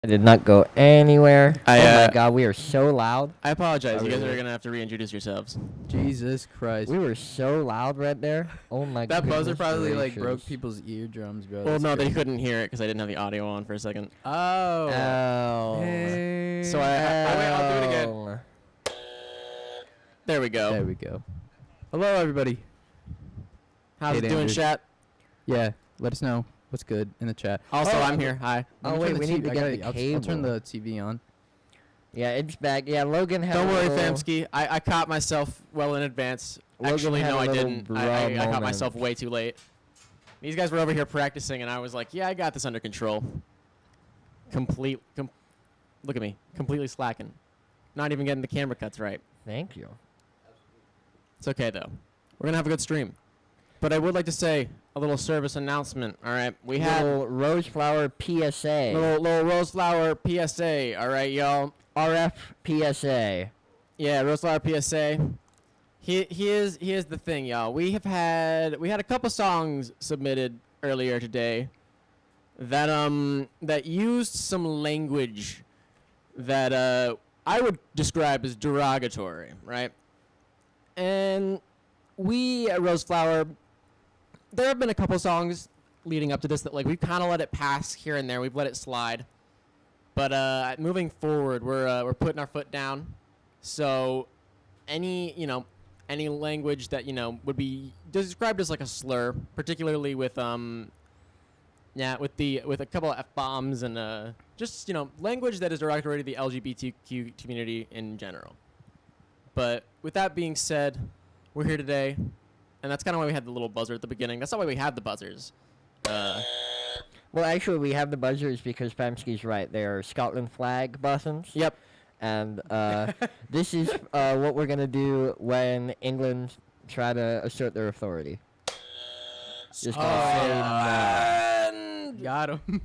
I did not go anywhere. I, Oh my god, we are so loud. I apologize. Oh, You guys really? are gonna have to reintroduce yourselves. Jesus Christ. We were so loud right there. Oh my god. That buzzer probably like broke people's eardrums, bro. Well, That's no, they crazy. couldn't hear it because I didn't have the audio on for a second. Oh. Oh. Hey. So wait, I'll do it again. There we go. There we go. Hello, everybody. How's Cade it doing, Andrews. chat? Yeah, let us know what's good in the chat. Also, Oh, I'm here. Hi. Oh, Let me wait, turn the we need TV to get the I'll turn cable. the TV on. Yeah, it's back. Yeah, Logan had Don't a worry, little, Famsky. I caught myself well in advance. Logan Actually, had no, a I little didn't. bra I caught moment. myself way too late. These guys were over here practicing, and I was like, yeah, I got this under control. Look at me. Completely slacking. Not even getting the camera cuts right. Thank you. It's okay, though. We're going to have a good stream. But I would like to say a little service announcement, all right? We had Little Roseflower PSA. little Roseflower PSA, all right, y'all? RF PSA. Yeah, Roseflower PSA. Here's the thing, y'all. We had a couple songs submitted earlier today that used some language that I would describe as derogatory, right? And we at Roseflower, there have been a couple songs leading up to this that like we've kind of let it pass here and there. We've let it slide, but moving forward, we're putting our foot down. So any language that would be described as like a slur, particularly with with a couple of F-bombs and just language that is derogatory to the LGBTQ community in general. But with that being said, we're here today, and that's kind of why we had the little buzzer at the beginning. That's not why we had the buzzers. Well, actually, we have the buzzers because Pamsky's right. They are Scotland flag buttons. Yep. And this is what we're going to do when England try to assert their authority. Just gonna say no. Got him.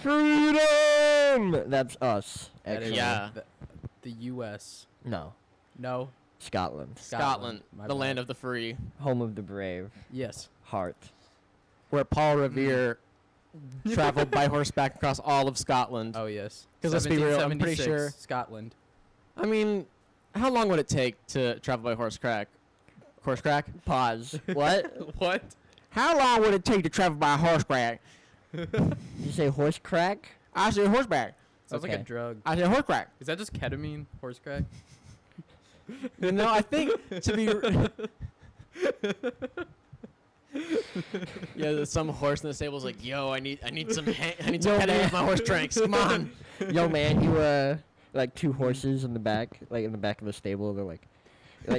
Freedom! That's us, That actually. is Yeah. The U.S. No, No. Scotland. Scotland, My the bad. land of the free, Home of the brave. Yes. Heart. where Paul Revere traveled by horseback across all of Scotland. Oh, yes. 'Cause let's be real, I'm pretty 1776, sure- Scotland. I mean, how long would it take to travel by horse crack? Horse crack? Pause. What? What? How long would it take to travel by horse crack? Did you say horse crack? I said horseback. Sounds like a Okay. drug. I said horse crack. Is that just ketamine? Horse crack? No, I think to be. Yeah, there's some horse in the stable's like, yo, I need some ketamine with my horse tranks. Come on. Yo, man, you like two horses in the back of the stable. They're like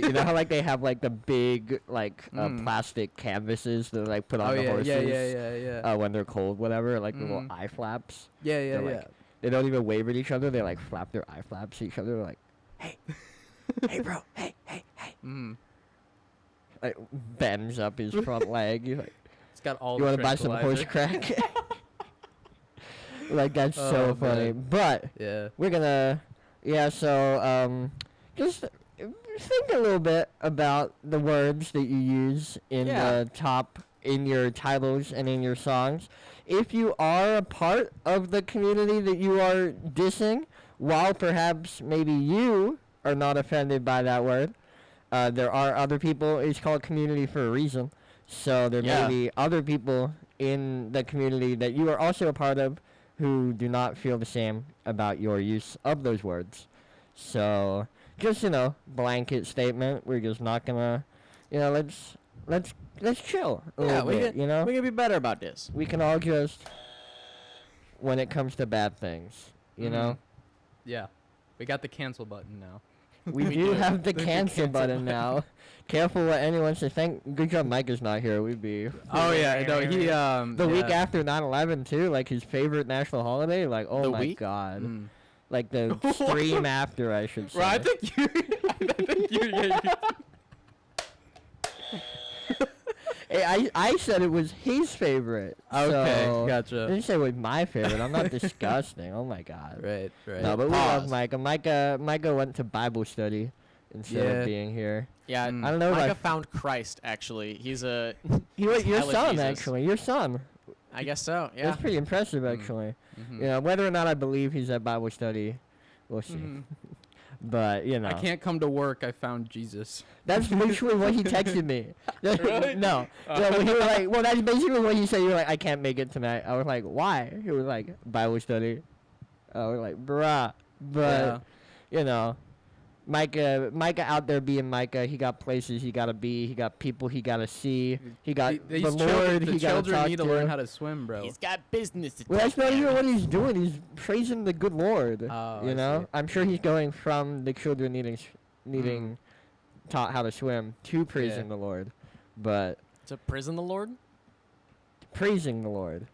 you know how like they have like the big like plastic canvases that like put on Oh, the yeah, horses. yeah. When they're cold, whatever, like the little eye flaps. Yeah, They're like, they don't even wave at each other. They like flap their eye flaps at each other. They're like, hey, hey, bro, hey. Like bends up his front leg. He's like, It's got all you the want to buy some horse tranquilizer. crack? Like that's so Oh, funny. man. But Yeah. we're gonna, so just think a little bit about the words that you use in in your titles and in your songs. If you are a part of the community that you are dissing, while perhaps maybe you are not offended by that word, there are other people. It's called community for a reason. So there may be other people in the community that you are also a part of who do not feel the same about your use of those words. So just blanket statement. We're just not gonna, let's chill a little bit. We can be better about this. We can all just, when it comes to bad things, you know. Yeah. We got the cancel button now. We We do do. have the The cancel cancel button now. Careful what anyone says. Good job Micah's not here. We'd be Oh, yeah. No, he, the week after 9/11 too, like his favorite national holiday. Like, oh The my week? god. Mm. Like the stream after, I should say. Bro, I think you. Hey, I said it was his favorite. Okay, so I gotcha. didn't say it was my favorite. I'm not disgusting. Oh my god. Right. No, but we love Pause. Micah. Micah went to Bible study instead of Yeah. being here. Yeah, Mm. I don't know. Micah Like, found Christ, actually. He's a... your hella son, Jesus. actually. Your son. I guess so. Yeah. That's pretty impressive, actually. Mm-hmm. You know, whether or not I believe he's at Bible study, we'll see. Mm-hmm. But you know, I can't come to work. I found Jesus. that's literally what he texted me. Really? No, so he was like, well, that's basically what he said. You're like, I can't make it tonight. I was like, why? He was like, Bible study. I was like, bruh. But you know, Micah out there being Micah. He got places he gotta be. He got people he gotta see. He got the Lord. The he gotta children talk need to learn how to swim, bro. He's got business to Well, take that's not care even of. what he's doing. He's praising the good Lord. Oh, you I know, see. I'm sure he's going from the children needing taught how to swim to praising the Lord, but To prison the Lord? praising the Lord.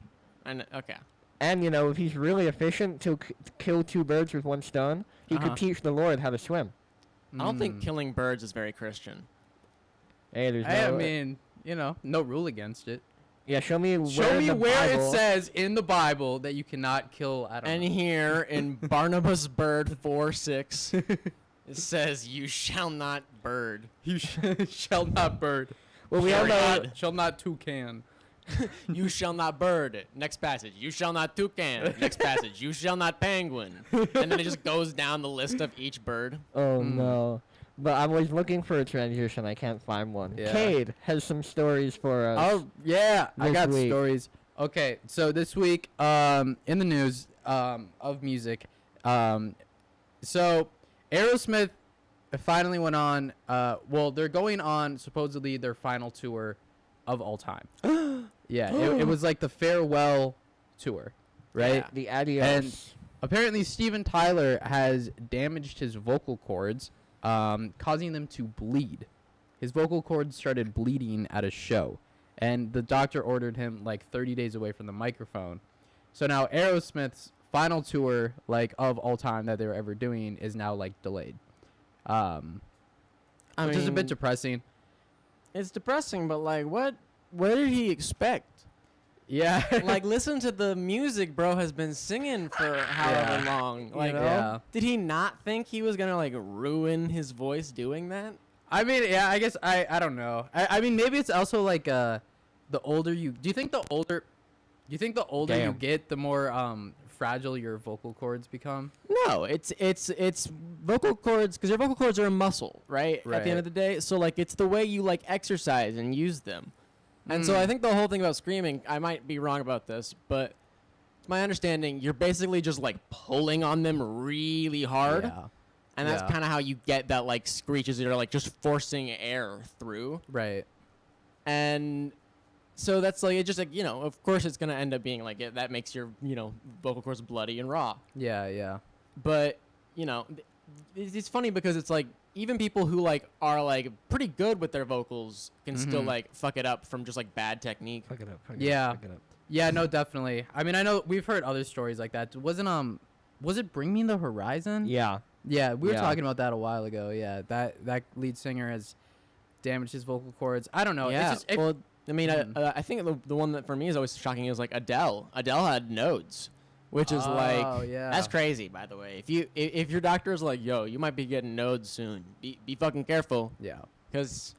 Okay. And you know, if he's really efficient to kill two birds with one stone, he could teach the Lord how to swim. I don't think killing birds is very Christian. Hey, there's I no. mean, you know, no rule against it. Yeah, show me Show me in the where Bible. it says in the Bible that you cannot kill. I don't And know. here in Barnabas Bird 4:6, it says, "You shall not bird." You shall not bird. Well, we all know. Shall not toucan. You shall not bird. Next passage. You shall not toucan. Next passage. You shall not penguin. And then it just goes down the list of each bird. Oh no. But I was looking for a transition. I can't find one. Yeah. Cade has some stories for us. Oh yeah, I this got week. stories. Okay, so this week, in the news, of music, so Aerosmith finally went on. Well, they're going on supposedly their final tour of all time. Yeah, it was like the farewell tour, right? Yeah. The adios. And apparently, Steven Tyler has damaged his vocal cords, causing them to bleed. His vocal cords started bleeding at a show, and the doctor ordered him like 30 days away from the microphone. So now Aerosmith's final tour, like of all time that they were ever doing, is now like delayed. Which is a bit depressing. It's depressing, but like, what did he expect? Yeah. Like, listen to the music bro has been singing for however long. Like, Yeah. did he not think he was gonna like ruin his voice doing that? I mean, yeah, I guess I don't know. I mean, maybe it's also like the older you. Do you think the older you Damn. get, the more fragile your vocal cords become? No, it's vocal cords, because your vocal cords are a muscle, right? At the end Right. of the day, so like it's the way you like exercise and use them. And so I think the whole thing about screaming, I might be wrong about this, but it's my understanding you're basically just like pulling on them really hard. Yeah. And that's Yeah. kind of how you get that like screeches that are like just forcing air through. Right. And so that's like, it just like, you know, of course it's going to end up being like that makes your, you know, vocal cords bloody and raw. Yeah. Yeah. But, you know, it's funny because it's like even people who like are like pretty good with their vocals can still like fuck it up from just like bad technique. Fuck it up. Yeah. Fuck it up. Yeah. No, definitely. I mean, I know we've heard other stories like that. Was it Bring Me the Horizon? Yeah. Yeah, we were Yeah. talking about that a while ago. Yeah, that lead singer has damaged his vocal cords. I don't know. Yeah. It's just, Well, I mean, I think the one that for me is always shocking is like Adele. Adele had nodes, which is like yeah. that's crazy. By the way, if your doctor is like, yo, you might be getting nodes soon, be fucking careful, Yeah. because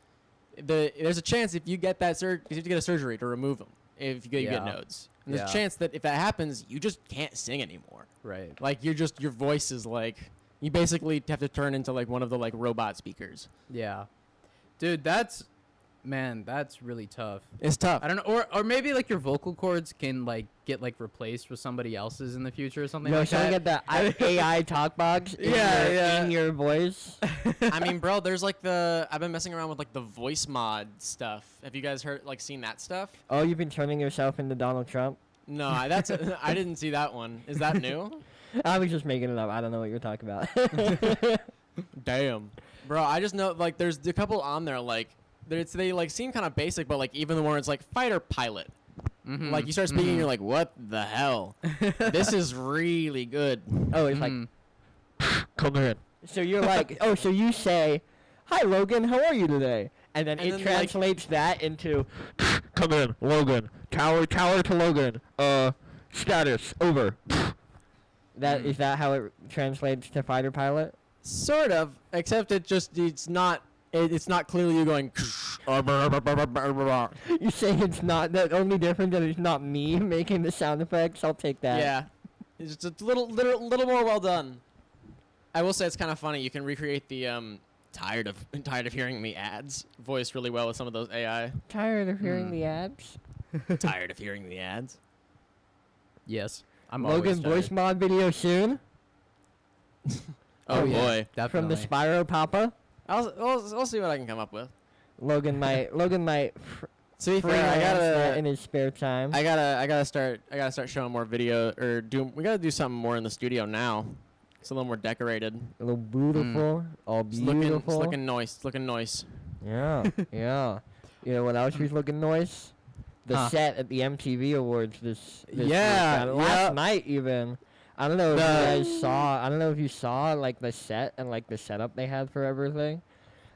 there's a chance if you get that you have to get a surgery to remove them if you get nodes. And there's a Yeah. chance that if that happens, you just can't sing anymore. Right. Like your voice is like, you basically have to turn into like one of the like robot speakers. Yeah. Dude, that's really tough. It's tough. I don't know, or maybe like your vocal cords can like get like replaced with somebody else's in the future or something No, like so I that. get the AI talk box in your voice. I mean, bro, there's like I've been messing around with like the voice mod stuff. Have you guys seen that stuff? Oh, you've been turning yourself into Donald Trump? No, I didn't see that one. Is that new? I was just making it up. I don't know what you're talking about. Damn. Bro, I just know like there's a couple on there like they like seem kind of basic, but like even the one where it's like fighter pilot. Like you start speaking, you're like, what the hell? This is really good. Oh, it's like, come in. So you're like, oh, so you say, hi, Logan, how are you today? And then it translates that into, come in, Logan. Tower to Logan. Status, over. Is that how it translates to fighter pilot? Sort of, except it's not It's not clearly you going. You say it's not the only difference that it's not me making the sound effects. I'll take that. Yeah, it's just a little more well done. I will say it's kind of funny. You can recreate the tired of hearing the ads voiced really well with some of those AI. Tired of hearing the ads. Tired of hearing the ads. Yes. I'm Logan always voice tired. mod video soon Oh, yeah, boy. definitely. from the Spyro Papa. I'll see what I can come up with. Logan might To be free fair, I that in gotta his spare time. I gotta start showing more video we gotta do something more in the studio now. It's a little more decorated. A little beautiful, all It's beautiful. looking nice. It's looking nice. Yeah, yeah. You know what else was looking nice? The set at the MTV Awards this Yeah, week. Last night even. I don't know if you guys saw. I don't know if you saw like the set and like the setup they had for everything.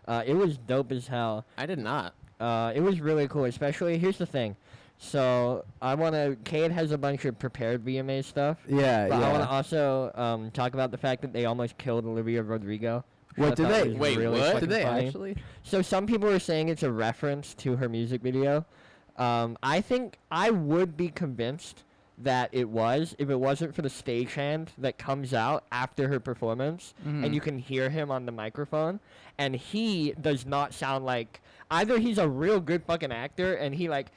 It was dope as hell. I did not. It was really cool. Especially here's the thing. So Cade has a bunch of prepared VMA stuff. Yeah, But yeah. I want to also talk about the fact that they almost killed Olivia Rodrigo. which Wait, I did thought they? was Wait, really what? fucking Did they funny. actually? So some people are saying it's a reference to her music video. I think I would be convinced that it was if it wasn't for the stagehand that comes out after her performance and you can hear him on the microphone, and he does not sound like either he's a real good fucking actor and he like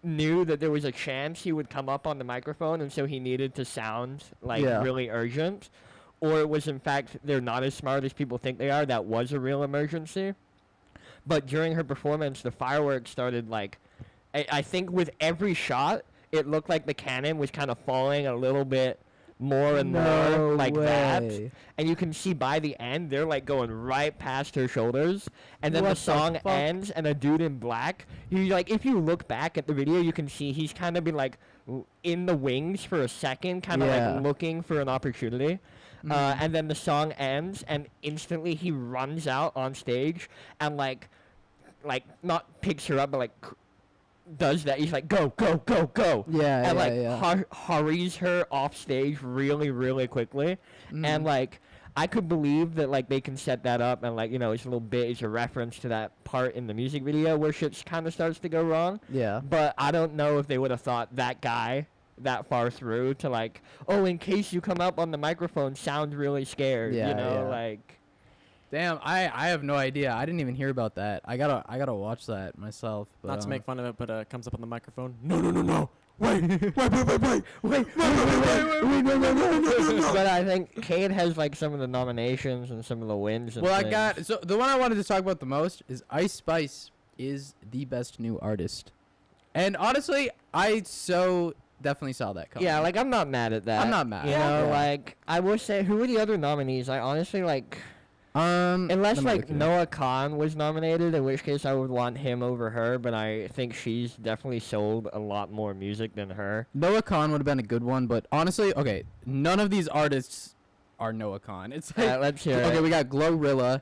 knew that there was a chance he would come up on the microphone and so he needed to sound like really urgent, or it was in fact they're not as smart as people think they are. That was a real emergency. But during her performance, the fireworks started like, I think with every shot, it looked like the cannon was kind of falling a little bit more and more like that. And you can see by the end, they're like going right past her shoulders. And then the song ends and a dude in black, he like, if you look back at the video, you can see he's kind of been like in the wings for a second, kind of like looking for an opportunity. And then the song ends and instantly he runs out on stage and like not picks her up, but like does that. He's like, go, go, go, go. Yeah, and yeah, like hurries her off stage really, really quickly. And like, I could believe that like they can set that up and like, you know, it's a little bit, it's a reference to that part in the music video where shit kind of starts to go wrong. Yeah. But I don't know if they would have thought that guy that far through to like, oh, in case you come up on the microphone, sound really scared. Yeah, you know, yeah. like. Damn, I have no idea. I didn't even hear about that. I gotta watch that myself. But, Not to make fun of it, but comes up on the microphone. No. But I think Cade has like some of the nominations and some of the wins. And Well, things. so the one I wanted to talk about the most is Ice Spice is the best new artist, and honestly, I so definitely saw that coming. Yeah, like I'm not mad at that. I'm not mad. You Yeah. know, like I will say, who were the other nominees? I honestly like. Unless let me like look it up. Noah Khan was nominated, in which case I would want him over her. But I think she's definitely sold a lot more music than her. Noah Khan would have been a good one, but honestly, okay, none of these artists are Noah Khan. It's like, Let's hear okay, it. we got Glorilla.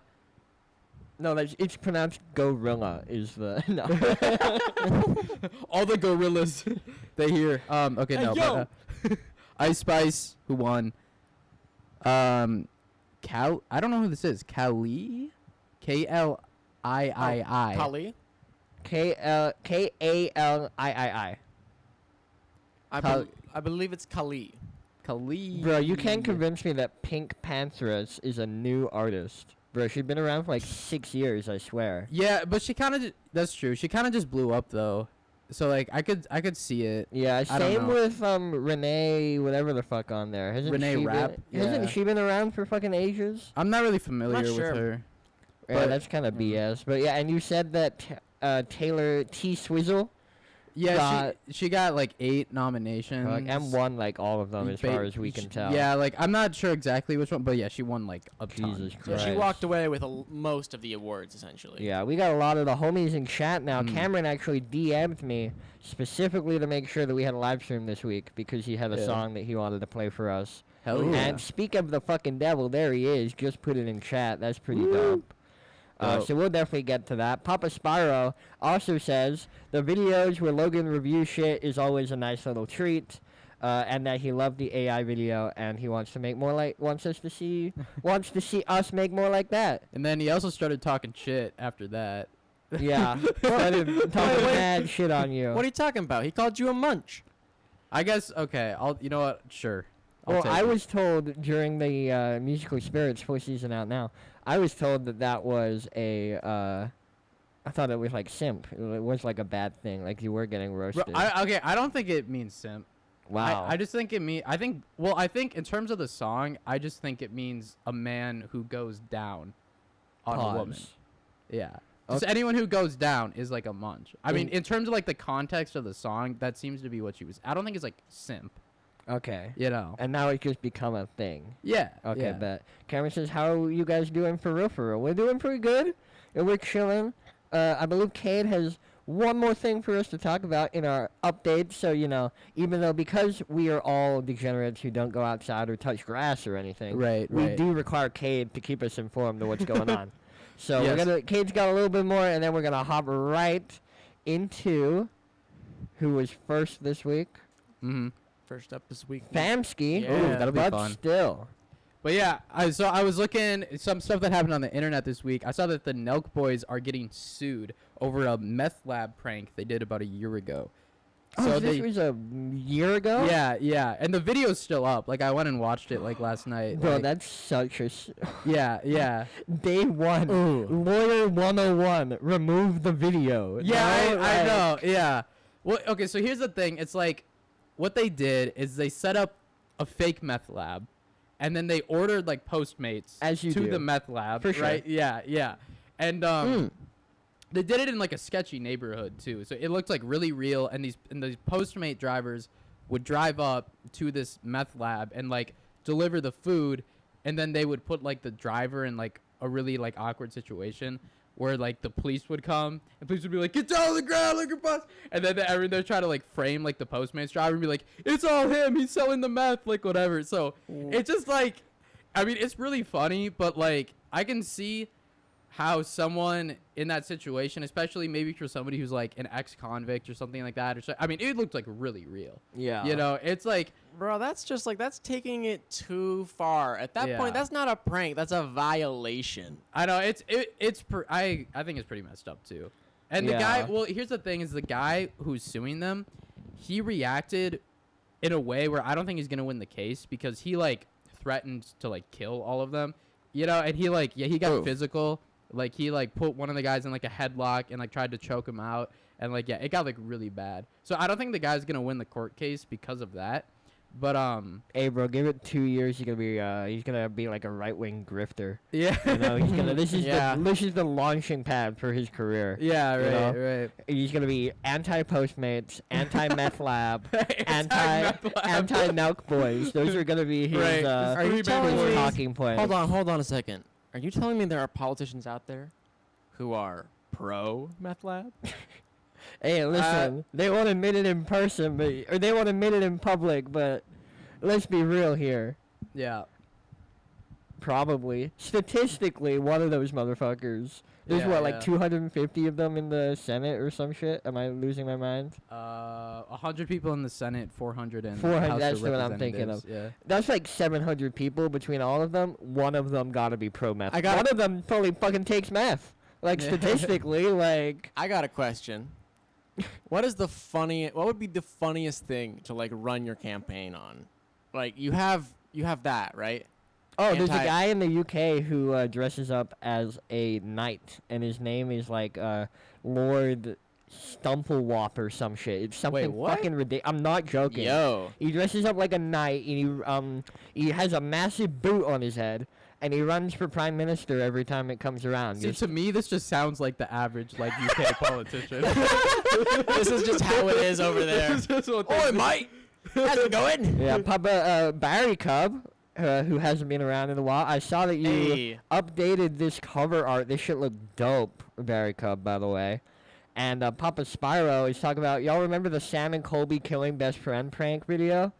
No, it's pronounced Gorilla. Is the no. All the gorillas they hear. Okay, Hey, no, yo! but Ice Spice, who won. I don't know who this is. Kali? Klii. Kali. Kalii. I believe it's Kali. Kali. Bro, you can't convince me that Pink Pantheress is a new artist. Bro, she's been around for like 6 years, I swear. Yeah, but she kind of that's true. She kind of just blew up though. So like I could see it. Yeah, I don't same know. with Renee, whatever the fuck on there. Hasn't Renee she Rapp, Hasn't yeah. she been around for fucking ages? I'm not really familiar with sure. her. Yeah, But- that's kind of BS. But yeah, and you said that Taylor T. Swizzle Yeah, she got like 8 nominations. and won like all of them as Ba- far as we can tell. Yeah, like I'm not sure exactly which one, but yeah, she won like a ton. Jesus So she Christ. walked away with most of the awards essentially. Yeah, we got a lot of the homies in chat now. Mm. Cameron actually DM'd me specifically to make sure that we had a live stream this week because he had a Yeah. song that he wanted to play for us. Hell yeah. And speak of the fucking devil, there he is. Just put it in chat. That's pretty dope. Dope. So we'll definitely get to that. Papa Spyro also says the videos where Logan reviews shit is always a nice little treat. and that he loved the AI video, and he wants to make more like wants to see us make more like that. And then he also started talking shit after that. Yeah, started talking mad shit on you. What are you talking about? He called you a munch. I guess okay. You know what? Sure. Well, I was told during the Musical Spirits 4th season out now, I was told that was a. I thought it was like simp. It was like a bad thing. Like you were getting roasted. Okay, I don't think it means simp. Wow. I just think it means. I think in terms of the song, I just think it means a man who goes down on a woman. Yeah. Just anyone who goes down is like a munch. I mean, in terms of like the context of the song, that seems to be what she was. I don't think it's like simp. Okay. You know. And now it's just become a thing. Yeah. Okay, yeah. bet. Cameron says, how are you guys doing for real, for real? We're doing pretty good. And we're chilling. I believe Cade has one more thing for us to talk about in our updates. So, you know, even though because we are all degenerates who don't go outside or touch grass or anything, we do require Cade to keep us informed of what's going on. So Cade's got a little bit more, and then we're gonna hop right into who was first this week. Mm-hmm. First up this week. Famsky. Yeah. Ooh, that'll be but fun. Still. But yeah, I was looking some stuff that happened on the internet this week. I saw that the Nelk Boys are getting sued over a meth lab prank they did about a year ago. So this was a year ago? Yeah. And the video's still up. Like, I went and watched it, like, last night. Bro, like, that's such a... Yeah. Day one. Ooh. Lawyer 101. Remove the video. Yeah, I know. Yeah. Well, okay, so here's the thing. It's like, what they did is they set up a fake meth lab, and then they ordered, like, Postmates to the meth lab. For sure. Right? Yeah. And, they did it in like a sketchy neighborhood too, so it looked like really real. And these Postmate drivers would drive up to this meth lab and like deliver the food, and then they would put like the driver in like a really like awkward situation where like the police would come and police would be like, "Get down on the ground like a bus," and then they're trying to like frame like the Postmates driver and be like, "It's all him. He's selling the meth," like whatever. So it's just like, I mean, it's really funny, but like I can see how someone in that situation, especially maybe for somebody who's like an ex-convict or something like that, I mean, it looked like really real. Yeah. You know, it's like, bro, that's just like, that's taking it too far. At that point, that's not a prank. That's a violation. I know I think it's pretty messed up too. And the guy, well, here's the thing: is the guy who's suing them, he reacted in a way where I don't think he's gonna win the case, because he like threatened to like kill all of them. You know, and he like he got physical. Like, he, like, put one of the guys in, like, a headlock and, like, tried to choke him out. And, like, yeah, it got, like, really bad. So I don't think the guy's going to win the court case because of that. But, hey, bro, give it 2 years. He's gonna be like a right-wing grifter. Yeah. You know, he's gonna, this is the launching pad for his career. Yeah, right. He's gonna be anti-Postmates, anti-meth lab, anti-Nelk Boys. Those are gonna be his, Are you telling me, talking points. Hold on a second. Are you telling me there are politicians out there who are pro meth lab? Hey, listen, they won't admit it in person, or they won't admit it in public, but let's be real here. Yeah. Probably. Statistically, one of those motherfuckers. There's like 250 of them in the Senate or some shit? Am I losing my mind? 100 people in the Senate, 400 in 400, House that's of what I'm thinking of. Yeah. That's like 700 people between all of them. One of them gotta be pro-meth. One of them totally fucking takes meth. Like, statistically, like... I got a question. What would be the funniest thing to, like, run your campaign on? Like, you have that, right? Oh, there's a guy in the UK who dresses up as a knight, and his name is, like, Lord Stumplewop or some shit. It's something fucking ridiculous. I'm not joking. Yo. He dresses up like a knight, and he has a massive boot on his head, and he runs for prime minister every time it comes around. See, to me, this just sounds like the average, like, UK politician. This is just how it is over there. This is just what Oi, mate! How's it going? Yeah, Papa Barry Cub, who hasn't been around in a while. I saw that you updated this cover art. This shit looked dope, Barry Cub, by the way. And Papa Spyro is talking about, y'all remember the Sam and Colby killing best friend prank video?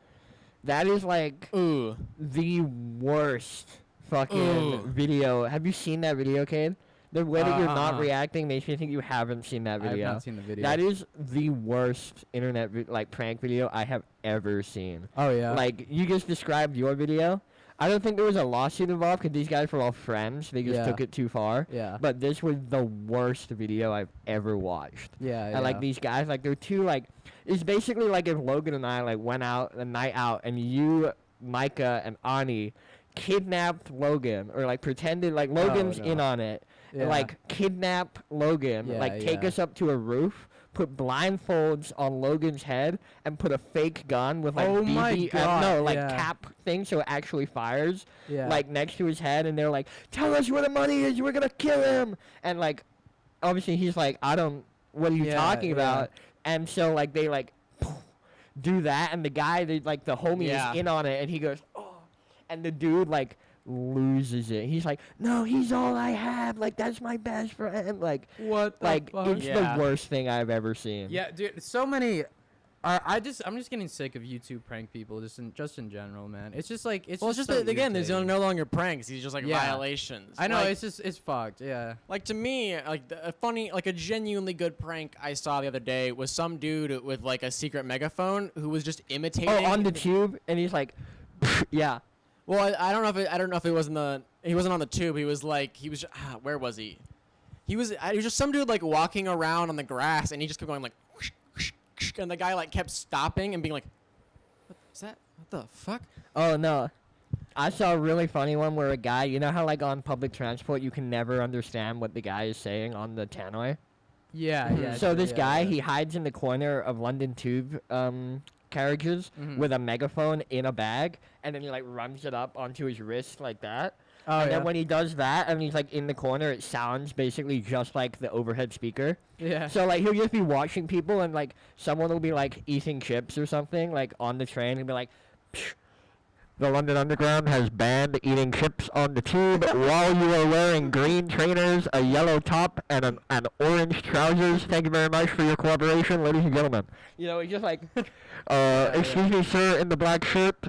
That is, like, the worst fucking video. Have you seen that video, Cade? The way that you're not reacting makes me think you haven't seen that video. I have not seen the video. That is the worst internet prank video I have ever seen. Oh yeah. Like you just described your video. I don't think there was a lawsuit involved because these guys were all friends. They just took it too far. Yeah. But this was the worst video I've ever watched. Yeah. And like these guys, like they're two like, it's basically like if Logan and I like went out a night out and you, Micah, and Ani kidnapped Logan or like pretended like Logan's in on it. Yeah. Like kidnap Logan, take us up to a roof, put blindfolds on Logan's head, and put a fake gun with like cap thing so it actually fires, like next to his head, and they're like, "Tell us where the money is, we're gonna kill him." And like, obviously he's like, what are you talking about? And so like they like do that, and the guy, the homie is in on it, and he goes, "Oh," and the dude like loses it. He's like, "No, he's all I have. Like, that's my best friend." Like, what the fuck? It's the worst thing I've ever seen. Yeah, dude, so many. I'm just getting sick of YouTube prank people, just in general, man. It's just like it's just so again, there's irritating. no longer pranks. These just like violations. I know, like, it's fucked. Yeah. Like to me, like a genuinely good prank I saw the other day was some dude with like a secret megaphone who was just imitating. Oh, on the tube, and he's like, yeah. Well, I don't know if it was he wasn't on the tube. He was where was he? He was just some dude like walking around on the grass, and he just kept going like, whoosh, whoosh, whoosh, and the guy like kept stopping and being like, "What is that? What the fuck?" Oh no, I saw a really funny one where a guy, you know how like on public transport you can never understand what the guy is saying on the tannoy. Yeah. So this guy, he hides in the corner of London Tube carriages with a megaphone in a bag, and then he like runs it up onto his wrist like that. And then when he does that and he's like in the corner, it sounds basically just like the overhead speaker. Yeah. So like he'll just be watching people, and like someone will be like eating chips or something like on the train, and be like, "Psh, the London Underground has banned eating chips on the tube while you are wearing green trainers, a yellow top, and an orange trousers. Thank you very much for your cooperation, ladies and gentlemen." You know, it's just like, excuse me, sir in the black shirt,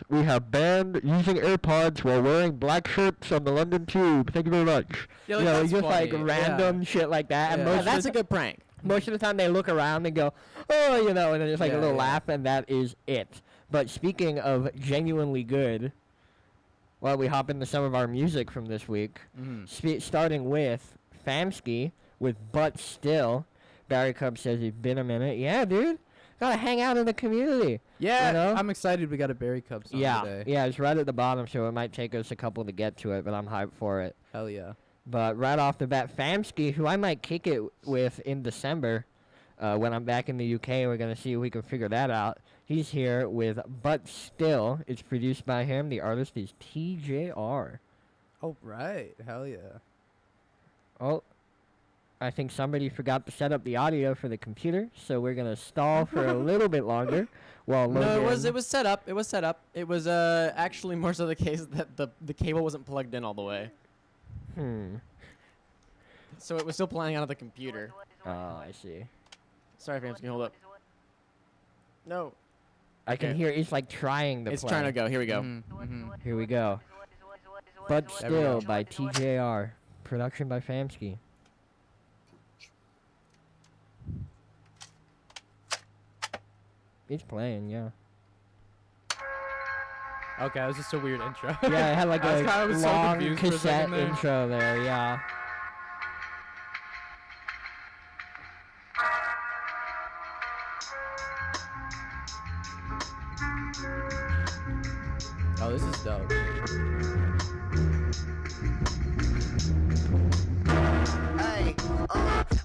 we have banned using AirPods while wearing black shirts on the London Tube. Thank you very much. Yeah, you know, that's just funny. like random shit like that. And That's a good prank. most of the time they look around and go, "Oh," you know, and then just like a little laugh, and that is it. But speaking of genuinely good, well, we hop into some of our music from this week. Starting with Famsky with But Still. Barry Cub says it's been a minute. Yeah, dude. Gotta hang out in the community. Yeah, you know? I'm excited we got a Berry Cup song today. Yeah, it's right at the bottom, so it might take us a couple to get to it, but I'm hyped for it. Hell yeah. But right off the bat, Famsky, who I might kick it with in December, when I'm back in the UK, we're going to see if we can figure that out. He's here with But Still. It's produced by him. The artist is TJR. Oh, right. Hell yeah. Oh, I think somebody forgot to set up the audio for the computer, so we're going to stall for a little bit longer while Logan... No, it was set up. It was set up. It was actually more so the case that the cable wasn't plugged in all the way. So it was still playing out of the computer. Oh, I see. Sorry, fans, can you hold up? No. I can hear it's like trying to It's play. trying to go. Here we go. Here we go. But Still by TJR. Production by Famsky. It's playing, yeah. Okay, that was just a weird intro. Yeah, it had like a was so long confused for a cassette second there. intro there, yeah. Oh, this is dope. Hey,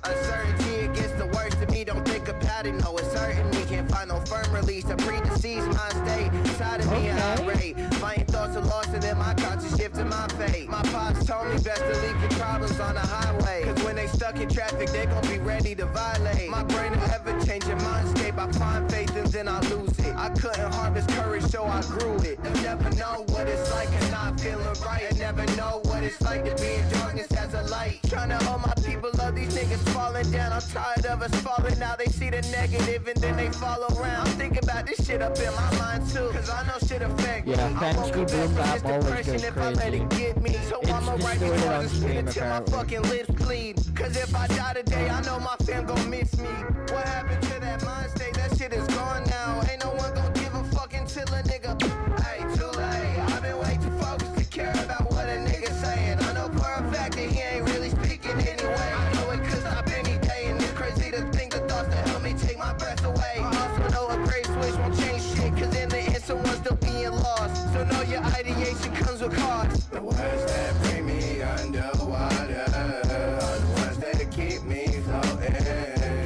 uncertainty it gets the worst of me. Don't think about it, no, it's certain me. Can't find no firm release. A predeceased mind state inside of me and irate. My thoughts are lost and then my conscious shifting my fate. My pops told me best to leave your problems on the highway. Cause when they stuck in traffic, they gon' be ready to violate. My brain is ever changing mindscape. I find faith and then I lose it. I couldn't harvest courage, so I grew it. They'll never know what it's like and not feeling right. And never know what it's like to be in darkness as a light. Trying to hold my people up, these niggas niggas falling down. I'm tired of us falling out. They see the negative and then they follow around. I'm thinking about this shit up in my mind too, cause I know shit affect me. Yeah, I thanks won't to be back Boom from Bap this always depression goes if I let crazy. it get me. So It's I'ma write these distorted bars on and spit stream, until my apparently. fucking lips bleed. Cause if I die today, I know my fam gon' miss me. What happened to that mind state? That shit is gone now. Ain't no one gon' give a fuck until a nigga. Hey, too late. I've been way too focused to care about what a nigga saying. I know for a fact that he ain't really speaking anyway. I know it could stop any day, and it's crazy to think the thoughts that help me take my breath away. I also know a great switch won't change shit, cause in the end someone's still being lost. So know your ideation comes with cost. The words that bring me underwater are the ones that keep me floating.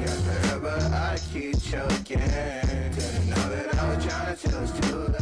Cause forever I keep choking. Didn't know that I was trying till it's too late.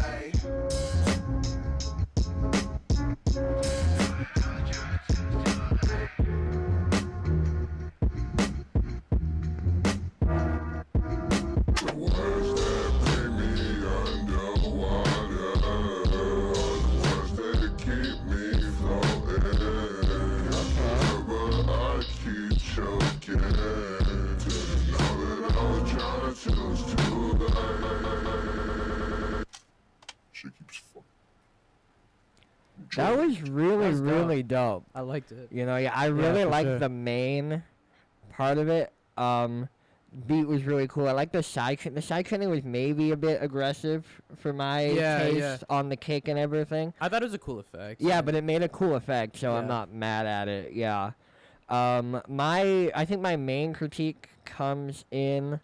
That was really, That's dope. really dope. I liked it. You know, yeah, I really for liked sure. the main part of it. Beat was really cool. I like the side chain. The side chaining was maybe a bit aggressive for my taste on the kick and everything. I thought it was a cool effect. Yeah, but it made a cool effect, so I'm Yeah. not mad at it. Yeah. I think my main critique comes in,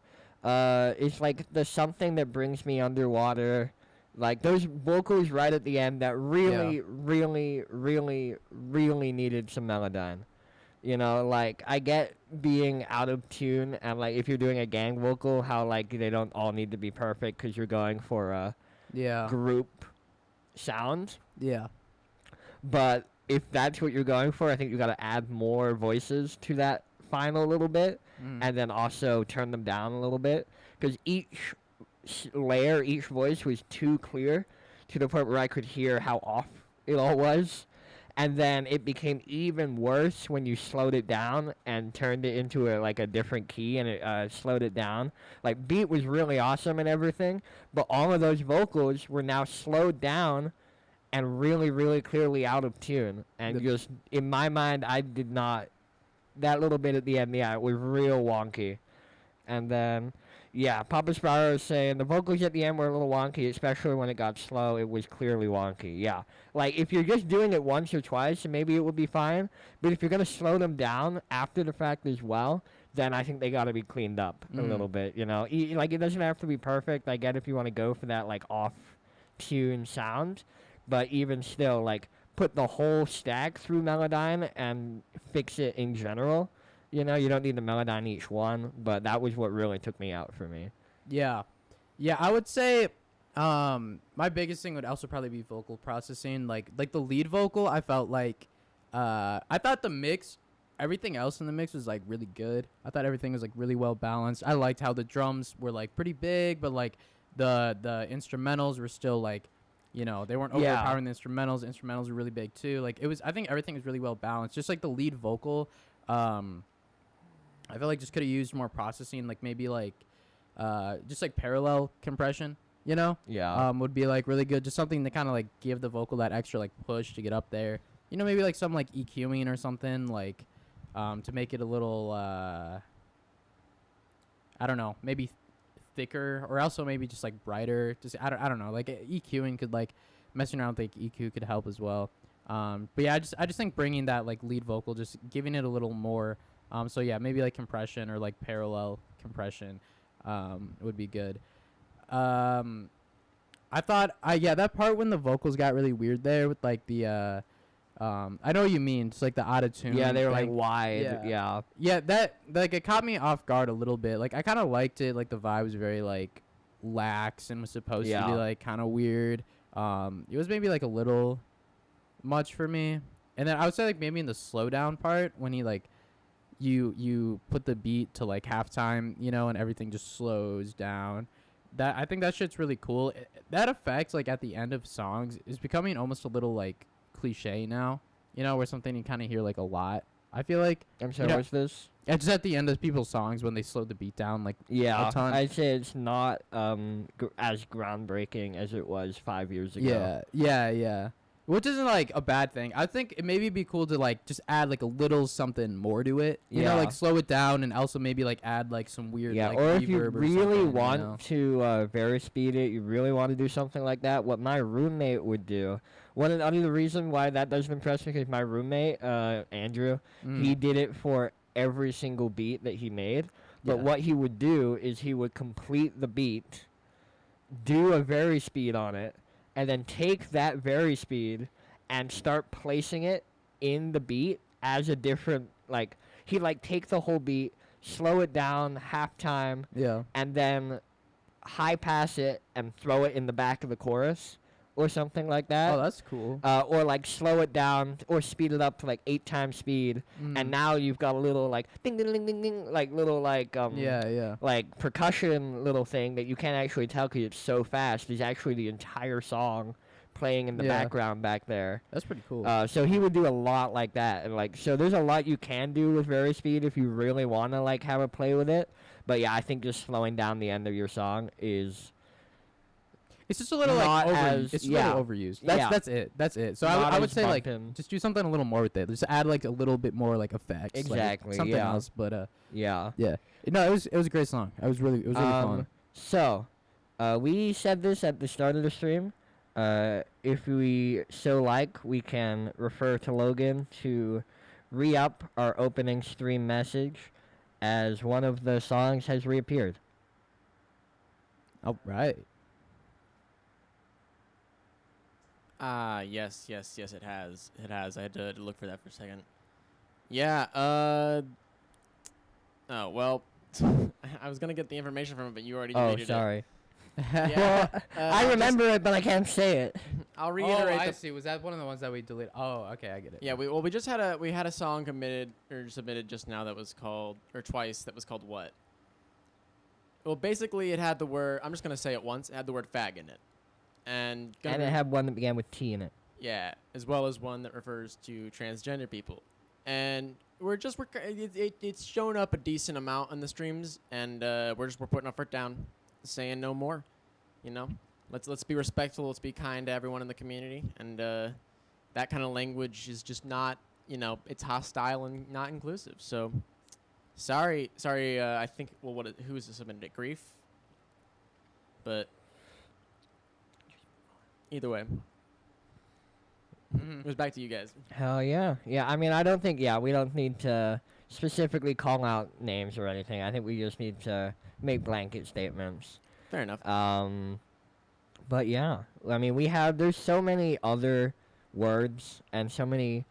is like the something that brings me underwater, like those vocals right at the end that really, really, really, really needed some melodyne. You know, like I get being out of tune, and like if you're doing a gang vocal, how like they don't all need to be perfect because you're going for a Yeah. group sound. Yeah. But if that's what you're going for, I think you got to add more voices to that final little bit, and then also turn them down a little bit, because each layer, each voice was too clear to the point where I could hear how off it all was. And then it became even worse when you slowed it down and turned it into a different key, and it slowed it down. Like, beat was really awesome and everything, but all of those vocals were now slowed down and really, really clearly out of tune. And just, in my mind, I did not... That little bit at the end, yeah, it was real wonky. And then... Yeah, Papa Sparrow is saying the vocals at the end were a little wonky, especially when it got slow. It was clearly wonky. Yeah, like if you're just doing it once or twice, maybe it would be fine. But if you're gonna slow them down after the fact as well, then I think they got to be cleaned up a little bit. You know, like it doesn't have to be perfect. I get if you want to go for that like off-tune sound, but even still, like put the whole stack through Melodyne and fix it in general. You know, you don't need the Melodyne each one, but that was what really took me out for me. Yeah. Yeah, I would say my biggest thing would also probably be vocal processing. Like the lead vocal, I felt like I thought the mix, everything else in the mix was like really good. I thought everything was like really well balanced. I liked how the drums were like pretty big, but like the instrumentals were still like, you know, they weren't overpowering the instrumentals. The instrumentals were really big too. Like I think everything was really well balanced. Just like the lead vocal, I feel like just could have used more processing, like maybe like just like parallel compression, you know? Yeah. Would be like really good. Just something to kind of like give the vocal that extra like push to get up there. You know, maybe like some like EQing or something, like to make it a little I don't know, maybe thicker, or also maybe just like brighter. Just I don't know. Like EQing could like messing around with like EQ could help as well. But yeah, I just think bringing that like lead vocal, just giving it a little more. So yeah, maybe like compression or like parallel compression would be good. I thought that part when the vocals got really weird there with like the I know what you mean, just like the out of tune. Yeah, they were thing. like wide. Yeah, that like it caught me off guard a little bit. Like I kind of liked it. Like the vibe was very like lax and was supposed to be like kind of weird. It was maybe like a little much for me. And then I would say like maybe in the slowdown part when he like you put the beat to like halftime, you know, and everything just slows down. That I think that shit's really cool. That effect like at the end of songs is becoming almost a little like cliche now, you know, where something you kind of hear like a lot. I feel like I'm sorry, what's this? it's just at the end of people's songs when they slow the beat down like Yeah, a ton. I'd say it's not as groundbreaking as it was 5 years ago. Yeah. Which isn't like a bad thing. I think it maybe be cool to like just add like a little something more to it. You know, like slow it down and also maybe like add like some weird like or if you reverb or really something, want to very speed it, you really want to do something like that. What my roommate would do. One of the reason why that doesn't impress me is my roommate Andrew. He did it for every single beat that he made. But what he would do is he would complete the beat, do a very speed on it, and then take that very speed and start placing it in the beat as a different, like, he'd, like, take the whole beat, slow it down half time, and then high pass it and throw it in the back of the chorus or something like that. Oh, that's cool. Or, like, slow it down or speed it up to, like, 8 times speed, and now you've got a little, like, ding, ding, ding, ding, ding, like, little, like, like, percussion little thing that you can't actually tell because it's so fast. There's actually the entire song playing in the background back there. That's pretty cool. So he would do a lot like that. And, like, so there's a lot you can do with very speed if you really want to, like, have a play with it. But, yeah, I think just slowing down the end of your song is... It's just a little like it's a little overused. That's it. So I would say like just do something a little more with it. Just add like a little bit more like effects. Exactly. Like, something else. But yeah. No, it was a great song. It was really fun. So, we said this at the start of the stream. If we so like, we can refer to Logan to re-up our opening stream message as one of the songs has reappeared. All right. Yes, it has. I had to look for that for a second. Yeah, oh, well, I was gonna get the information from it, but you already deleted it. Oh, sorry. Yeah, I remember it, but I can't say it. I'll reiterate. I see. Was that one of the ones that we deleted? Oh, okay, I get it. Yeah, we just had a song submitted just now that was called, or twice, that was called what? Well, basically, it had the word. I'm just gonna say it once. It had the word fag in it. And it had one that began with T in it. Yeah, as well as one that refers to transgender people. And it's shown up a decent amount on the streams, and we're putting our foot down, saying no more. You know, let's be respectful. Let's be kind to everyone in the community, and that kind of language is just not, it's hostile and not inclusive. So, sorry. I think who was submitted it? Grief, but. Either way. It was back to you guys. Hell yeah. Yeah, I mean, I don't think, we don't need to specifically call out names or anything. I think we just need to make blanket statements. Fair enough. But yeah, I mean, there's so many other words and so many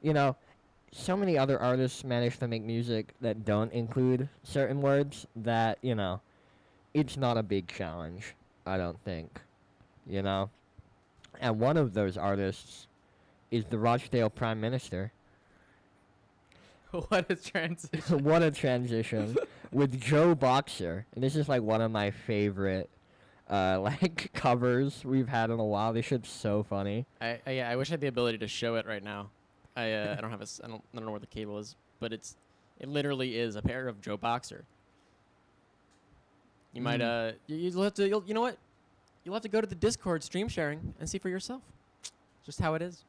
other artists manage to make music that don't include certain words that, it's not a big challenge, I don't think, And one of those artists is the Rochdale Prime Minister. What a transition. What a transition. With Joe Boxer. And this is like one of my favorite covers we've had in a while. This shit's so funny. I wish I had the ability to show it right now. I don't have I don't know where the cable is, but it literally is a pair of Joe Boxer. You might you'll have to you know what? You'll have to go to the Discord stream sharing and see for yourself. Just how it is.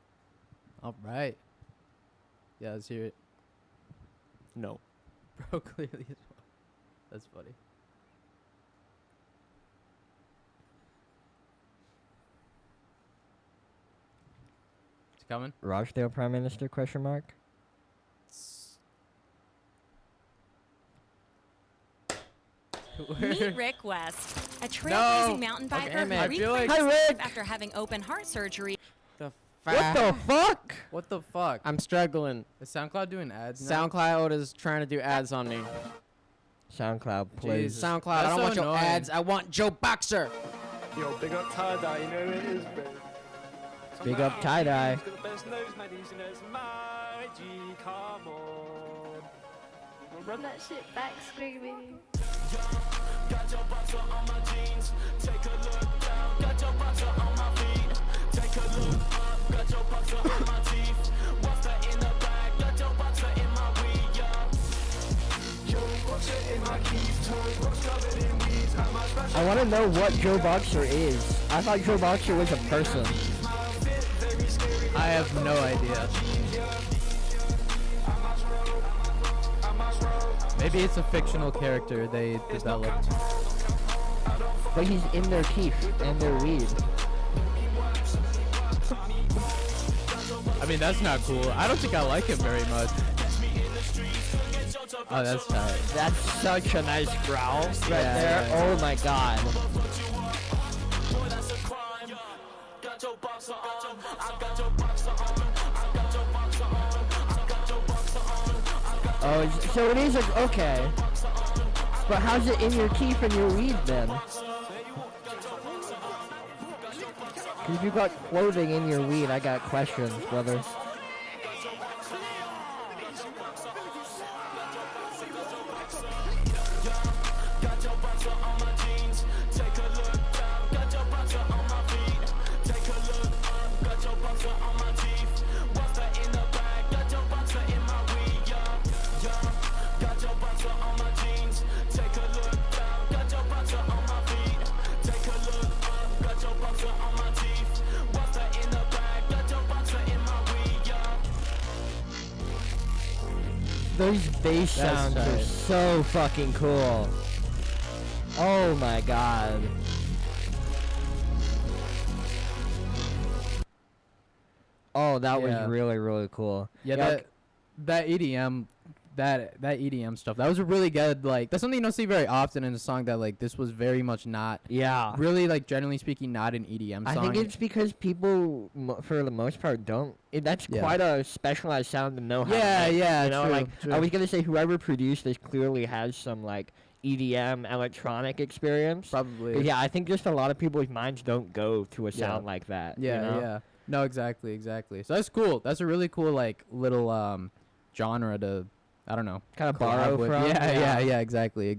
All right. Yeah, let's hear it. No. Bro, clearly as well. That's funny. It's coming? Rochdale Prime Minister, ? Meet Rick West, a trailblazing mountain biker man. who Hi, reclaimed his Rick. life after having open heart surgery. What the fuck? What the fuck? I'm struggling. Is SoundCloud doing ads now? SoundCloud is trying to do ads on me. SoundCloud, please. Jesus. SoundCloud, That's I don't so want your annoying. ads. I want Joe Boxer. Yo, big up tie-dye, you know who it is, bro. Big up tie-dye. He's got the best nose, man. He's in his my G, come on. Run that shit back, Screamy. Got your boxer on my jeans. Take a look down. Got your boxer on my feet. Take a look up. Got your boxer on my teeth. What's that in the bag? Got your boxer in I want to know what Joe Boxer is. I thought Joe Boxer was a person. I have no idea. Maybe it's a fictional character they developed. But he's in their teeth and their weed. I mean, that's not cool. I don't think I like him very much. Oh, that's tight. That's such a nice growl right Yeah, there. yeah, Oh my god. Oh, so it is a, okay. But how's it in your teeth and your weed then? Cause you got clothing in your weed, I got questions, brother. Those bass sounds are so fucking cool. Oh my god. Oh, that was really, really cool. Yeah, that EDM, that EDM stuff, that was a really good, like, that's something you don't see very often in a song that, like, this was very much not, really, like, generally speaking, not an EDM song. I think it's because people, for the most part, don't. That's quite a specialized sound to know how to make. Yeah, you know, true, like, true. I was going to say, whoever produced this clearly has some, like, EDM electronic experience. Probably. But yeah, I think just a lot of people's minds don't go to a sound like that. Yeah, you know? yeah. No, exactly. So that's cool. That's a really cool, like, little genre to, I don't know, kind of borrow from. Yeah, exactly.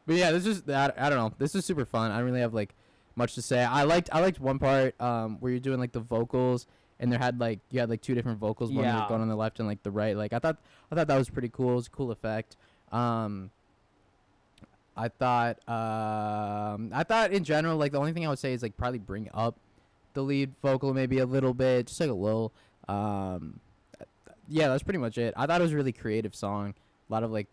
But yeah, this is I don't know. This is super fun. I don't really have like much to say. I liked one part where you're doing like the vocals, and you had like two different vocals, one was going on the left and like the right. Like I thought that was pretty cool. It was a cool effect. I thought in general, like the only thing I would say is like probably bring up the lead vocal maybe a little bit, just like a little. Yeah, that's pretty much it. I thought it was a really creative song. A lot of like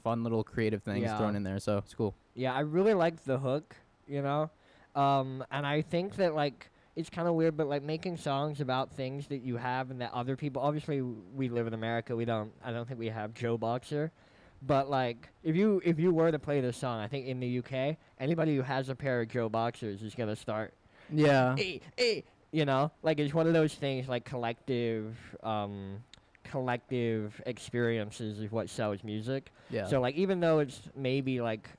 fun little creative things thrown in there, so it's cool. Yeah, I really liked the hook, you know? And I think that like it's kind of weird, but like making songs about things that you have and that other people, obviously we live in America, I don't think we have Joe Boxer. But like if you were to play this song, I think in the UK, anybody who has a pair of Joe Boxers is going to start you know, like it's one of those things like collective experiences is what sells music. Yeah. So like even though it's maybe like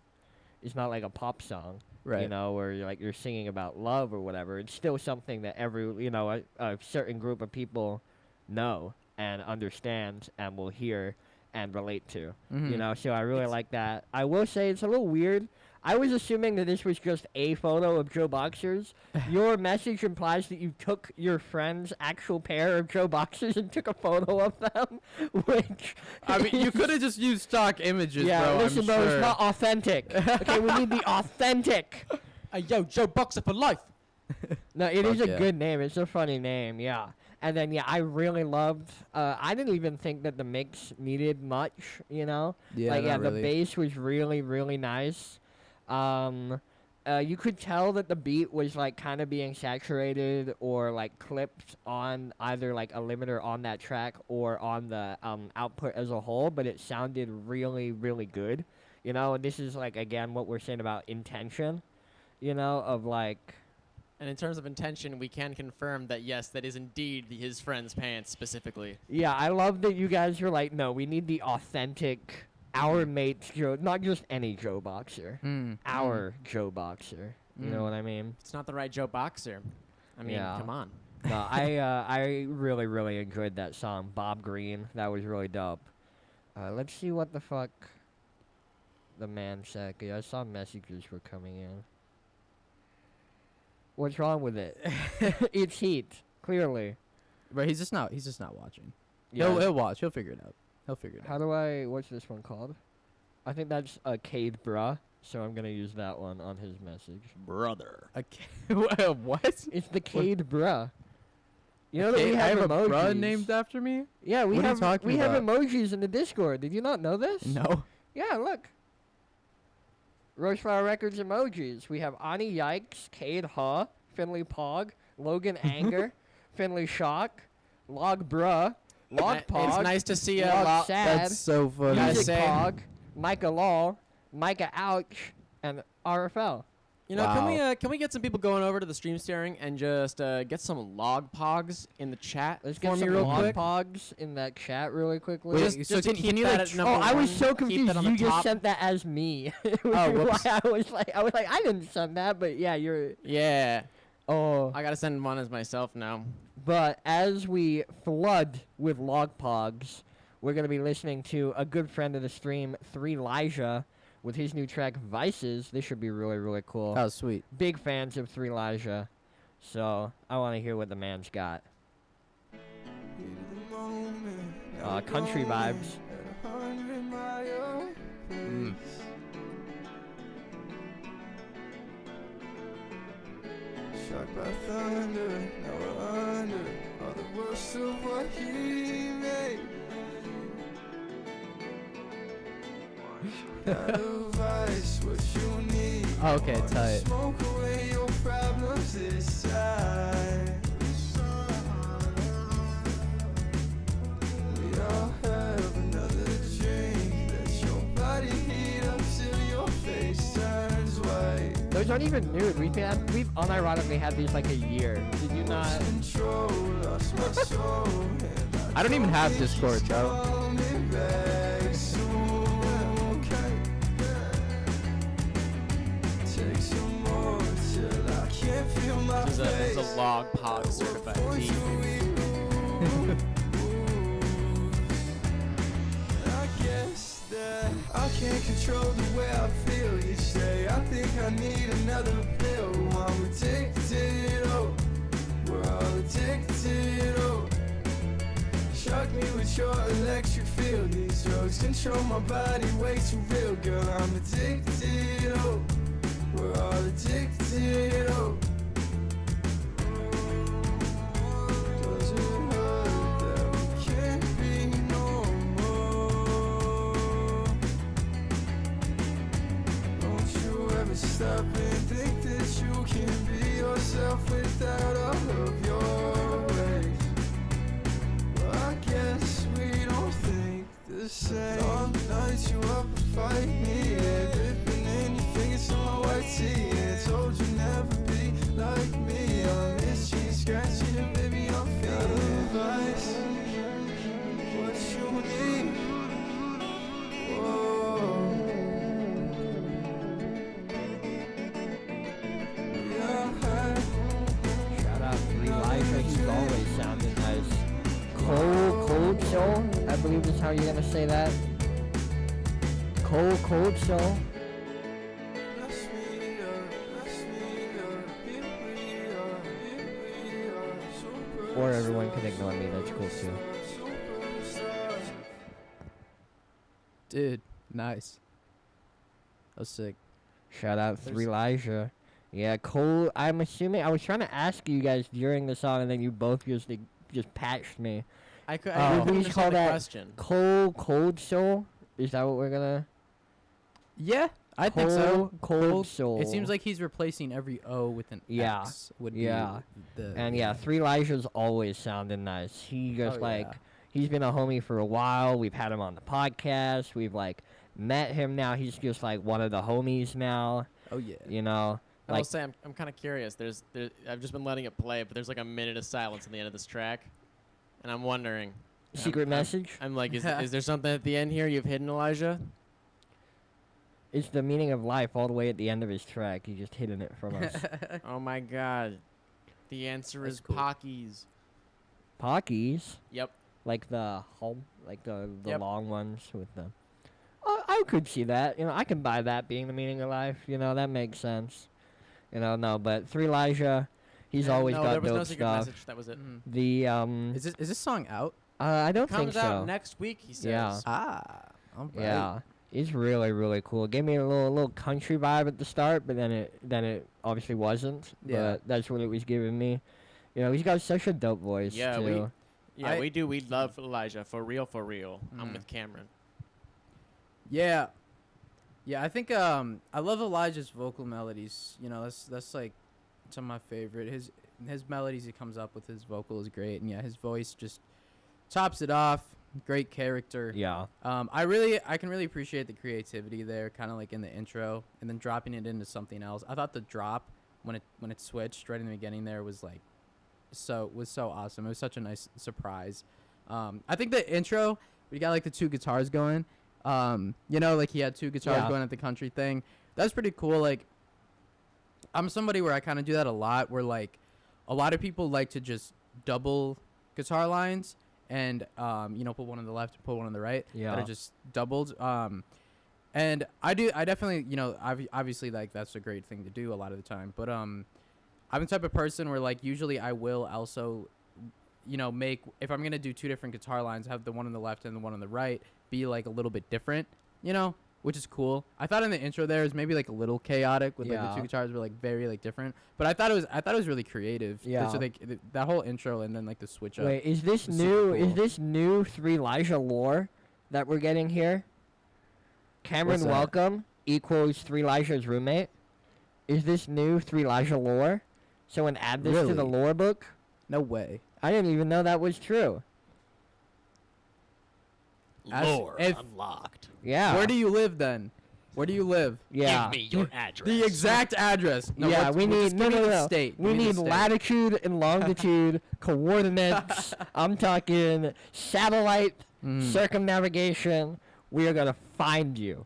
it's not like a pop song, right? You know, or you're singing about love or whatever, it's still something that a certain group of people know and understand and will hear and relate to. You know, so I really like that. I will say it's a little weird. I was assuming that this was just a photo of Joe Boxers. Your message implies that you took your friend's actual pair of Joe Boxers and took a photo of them, which... I mean, you could have just used stock images, bro, listen, bro, it's not authentic. Okay, we need the authentic. Yo, Joe Boxer for life. No, it is a good name. It's a funny name, yeah. And then, I really loved... I didn't even think that the mix needed much, you know? Yeah, the bass was really, really nice. You could tell that the beat was like kind of being saturated or like clipped on either like a limiter on that track or on the output as a whole, but it sounded really, really good, you know. And this is like again what we're saying about intention, you know, of like. And in terms of intention, we can confirm that yes, that is indeed his friend's pants specifically. Yeah, I love that you guys are like, no, we need the authentic. Our mate's Joe, not just any Joe Boxer. Our Joe Boxer. You know what I mean? It's not the right Joe Boxer. I mean, come on. No, I really, really enjoyed that song, Bob Green. That was really dope. Let's see what the fuck the man said. I saw messages were coming in. What's wrong with it? It's heat, clearly. But he's just not watching. Yeah. He'll watch. He'll figure it out. How do I... What's this one called? I think that's Cade, bruh. So I'm gonna use that one on his message. Brother. What? It's the Cade, bruh. You know that Okay, we I have have a emojis. bruh named after me? Yeah, we What are you have talking we have about? emojis in the Discord. Did you not know this? No. Yeah, look. Roseflower Records emojis. We have Ani Yikes, Cade Huh, Finlay Pog, Logan Anger, Finlay Shock, Log Bruh, Log Pog. It's nice to see a Log lot. Sad, That's so funny. Gotta Music say- Pog, Micah Law, Micah Ouch, and RFL. You know, Wow. can we get some people going over to the stream sharing and just get some log pogs in the chat Let's for get me some real log quick? pogs in that chat really quickly. Wait, Just so to can keep you, that like, at number Oh, I was one, so keep confused. that on You the just top. sent that as me. Which Oh, is whoops. why I was like, I didn't send that, but yeah, you're. Yeah, Oh, I gotta send one as myself now. but as we flood with log pogs, we're gonna be listening to a good friend of the stream, 3Elijah, with his new track Vices. This should be really, really cool. Oh, sweet. Big fans of 3Elijah, so I want to hear what the man's got. Country vibes. Mm. Struck by thunder, now we're under all the worst of what he made. Advice, what you need. Okay, tight. Smoke away your problems this time. We all have another drink. Let your body heat up till your face turns white. Those aren't even new. We've unironically had these like a year. Did you not? Control, lost my soul. I don't even have Discord, though. Call me back soon, okay? Take some more till I can't feel my This face. is a log pog certified Before beat. you I guess that I can't control the way I feel each day. I think I need another pill. I'm addicted, oh. We're all addicted, oh. Shock me with your electric field. These drugs control my body way too real, girl. I'm addicted, oh. We're all addicted, oh. Does it hurt that we can't be no more? Don't you ever stop and think that you can be yourself without all of your ways. Well, I guess we don't think the same. All night you up and fight me, yeah. Dripping in your fingers on my white tee, yeah. Told you never be like me. I'm itchy, scratchy, and baby I'm feeling advice. What you need? Whoa. Yeah. Shout out 3Elijah. He's always sounding nice. Cold Soul, I believe is how you're gonna say that. Cold Soul. Or everyone can ignore me. That's cool too. Dude, nice. That was sick. Shout out There's- 3Elijah. Yeah, Cole. I'm assuming I was trying to ask you guys during the song, and then you both just patched me. I could. Oh. I couldn't Please call understand the that- question. Cold Soul. Is that what we're gonna? Yeah, I think so. Cold Soul. It seems like he's replacing every O with an Yeah, X. Would yeah. Be the And yeah, 3Elijah's always sounding nice. He just Oh, like yeah. he's been a homie for a while. We've had him on the podcast. We've like met him now. He's just like one of the homies now. Oh yeah. You know, I will like say I'm kind of curious. I've just been letting it play, but there's like a minute of silence at the end of this track, and I'm wondering. secret message. I'm like, is there something at the end here you've hidden, Elijah? It's the meaning of life all the way at the end of his track. He's just hidden it from us. Oh my God. The answer That's is cool. Pockies. Pockies, Yep. like the home, like the Yep. long ones with the. I could see that. You know, I can buy that being the meaning of life. You know, that makes sense. You know, no, but 3Elijah, he's always no, got there was dope no secret stuff. message. That was it. Mhm. The Is this song out? I don't think Comes so. out next week, he says. Yeah. Ah. All right. Yeah. It's really, really cool. It gave me a little country vibe at the start, but then it obviously wasn't. Yeah. But that's what it was giving me. You know, he's got such a dope voice too. We do. We love Elijah for real, for real. I'm with Cameron. Yeah. Yeah, I think I love Elijah's vocal melodies. You know, that's like some of my favorite. His melodies he comes up with, his vocal is great, and yeah, his voice just tops it off. Great character. Yeah. I can really appreciate the creativity there, kind of like in the intro, and then dropping it into something else. I thought the drop when it switched right in the beginning there was like so awesome. It was such a nice surprise. I think the intro, we got like the 2 guitars going. You know, like he had 2 guitars going at the country thing. That's pretty cool. Like, I'm somebody where I kind of do that a lot, where like a lot of people like to just double guitar lines and you know, put one on the left and put one on the right that are just doubled. And I definitely, you know, obviously like that's a great thing to do a lot of the time, but I'm the type of person where like usually I will also, you know, if I'm gonna do 2 different guitar lines, have the one on the left and the one on the right be like a little bit different, you know, which is cool. I thought in the intro there was maybe like a little chaotic with like the 2 guitars were like very like different, but I thought it was really creative. Yeah. So that whole intro and then like the switch up. Wait, is this new? Is this new 3 Elijah lore that we're getting here? Cameron What's that? Welcome equals 3 Elijah's roommate. Is this new 3 Elijah lore? Someone add this to the Really? lore book? No way. I didn't even know that was true. Lore if- unlocked. Yeah. Where do you live then? Where do you live? Yeah. Give me your address. The exact address. No, yeah, what's- we well, need just give me the state. We Give me the need state. latitude and longitude coordinates. I'm talking satellite circumnavigation. We are gonna find you,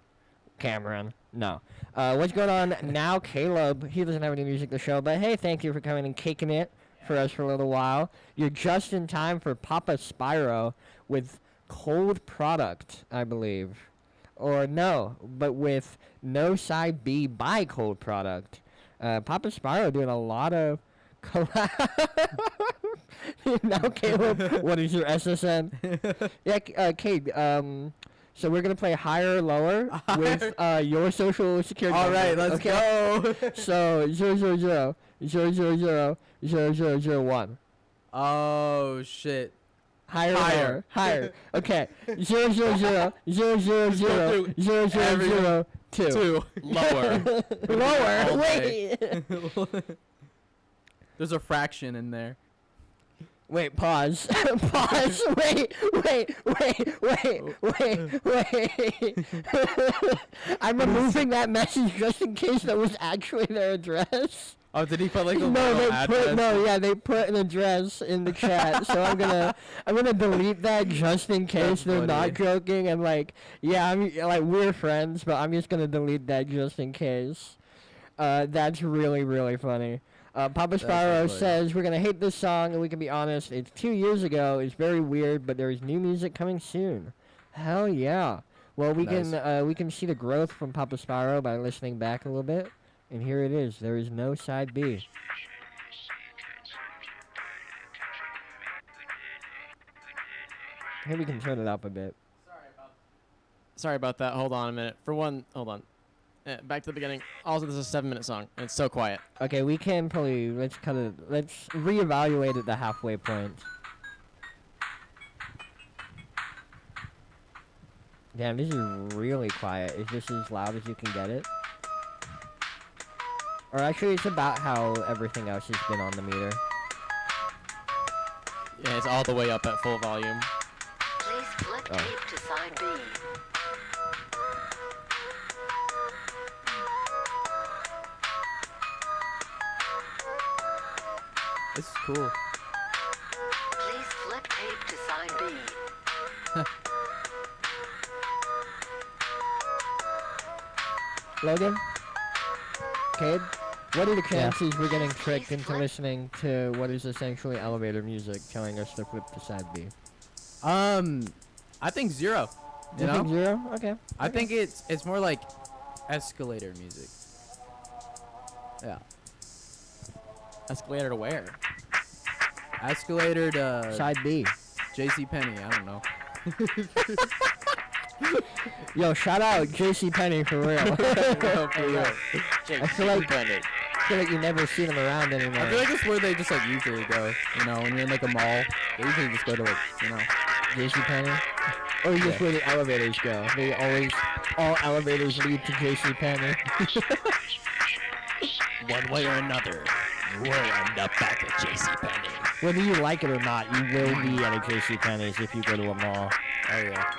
Cameron. No. What's going on now, Caleb? He doesn't have any music to show, but hey, thank you for coming and kicking it for us for a little while. You're just in time for Papa Spyro with Cold Product, I believe. Or no, but with No Side B by Cold Product. Papa Spyro doing a lot of Now, Caleb, what is your SSN? Yeah, Cade, so we're going to play higher or lower with your social security All right, number, let's go. So 000 000 0001. Oh shit. Higher. Higher. Higher. Okay. 000 000 0002. 2. Lower. Lower. All Wait. There's a fraction in there. Wait. Pause. Pause. Wait. I'm removing that message just in case that was actually their address. Oh, did he put like a No, little they address? put they put an address in the chat, so I'm gonna delete that just in case That's they're not funny. joking, and like I'm like we're friends, but I'm just gonna delete that just in case. That's really, really funny. Papa so Spyro funny. says we're gonna hate this song, and we can be honest. It's 2 years ago. It's very weird, but there is new music coming soon. Hell yeah! Well, we Nice. can see the growth from Papa Spyro by listening back a little bit. And here it is. There is no side B. Here we can turn it up a bit. Sorry about that. Hold on a minute. For one, hold on. Back to the beginning. Also, this is a 7-minute song, and it's so quiet. Okay, we can probably let's reevaluate at the halfway point. Damn, this is really quiet. Is this as loud as you can get it? Or actually, it's about how everything else has been on the meter. Yeah, it's all the way up at full volume. Please flip Oh. tape to side B. This is cool. Please flip tape to side B. Logan? Cade? What are the chances we're getting tricked into listening to what is essentially elevator music telling us to flip to side B? I think 0. You know? think 0? Okay. I think it's more like escalator music. Yeah. Escalator to where? Escalator to Side B. JC Penney. I don't know. Yo, shout out JCPenney for real. I feel like you never see them around anymore. I feel like it's where they just like usually go. You know, when you're in like a mall, they usually just go to like, you know, JCPenney? Or just where the elevators go. They always, all elevators lead to JCPenney. One way or another, we'll end up back at JCPenney. Whether you like it or not, you will be at a JCPenney's if you go to a mall. oh yeah.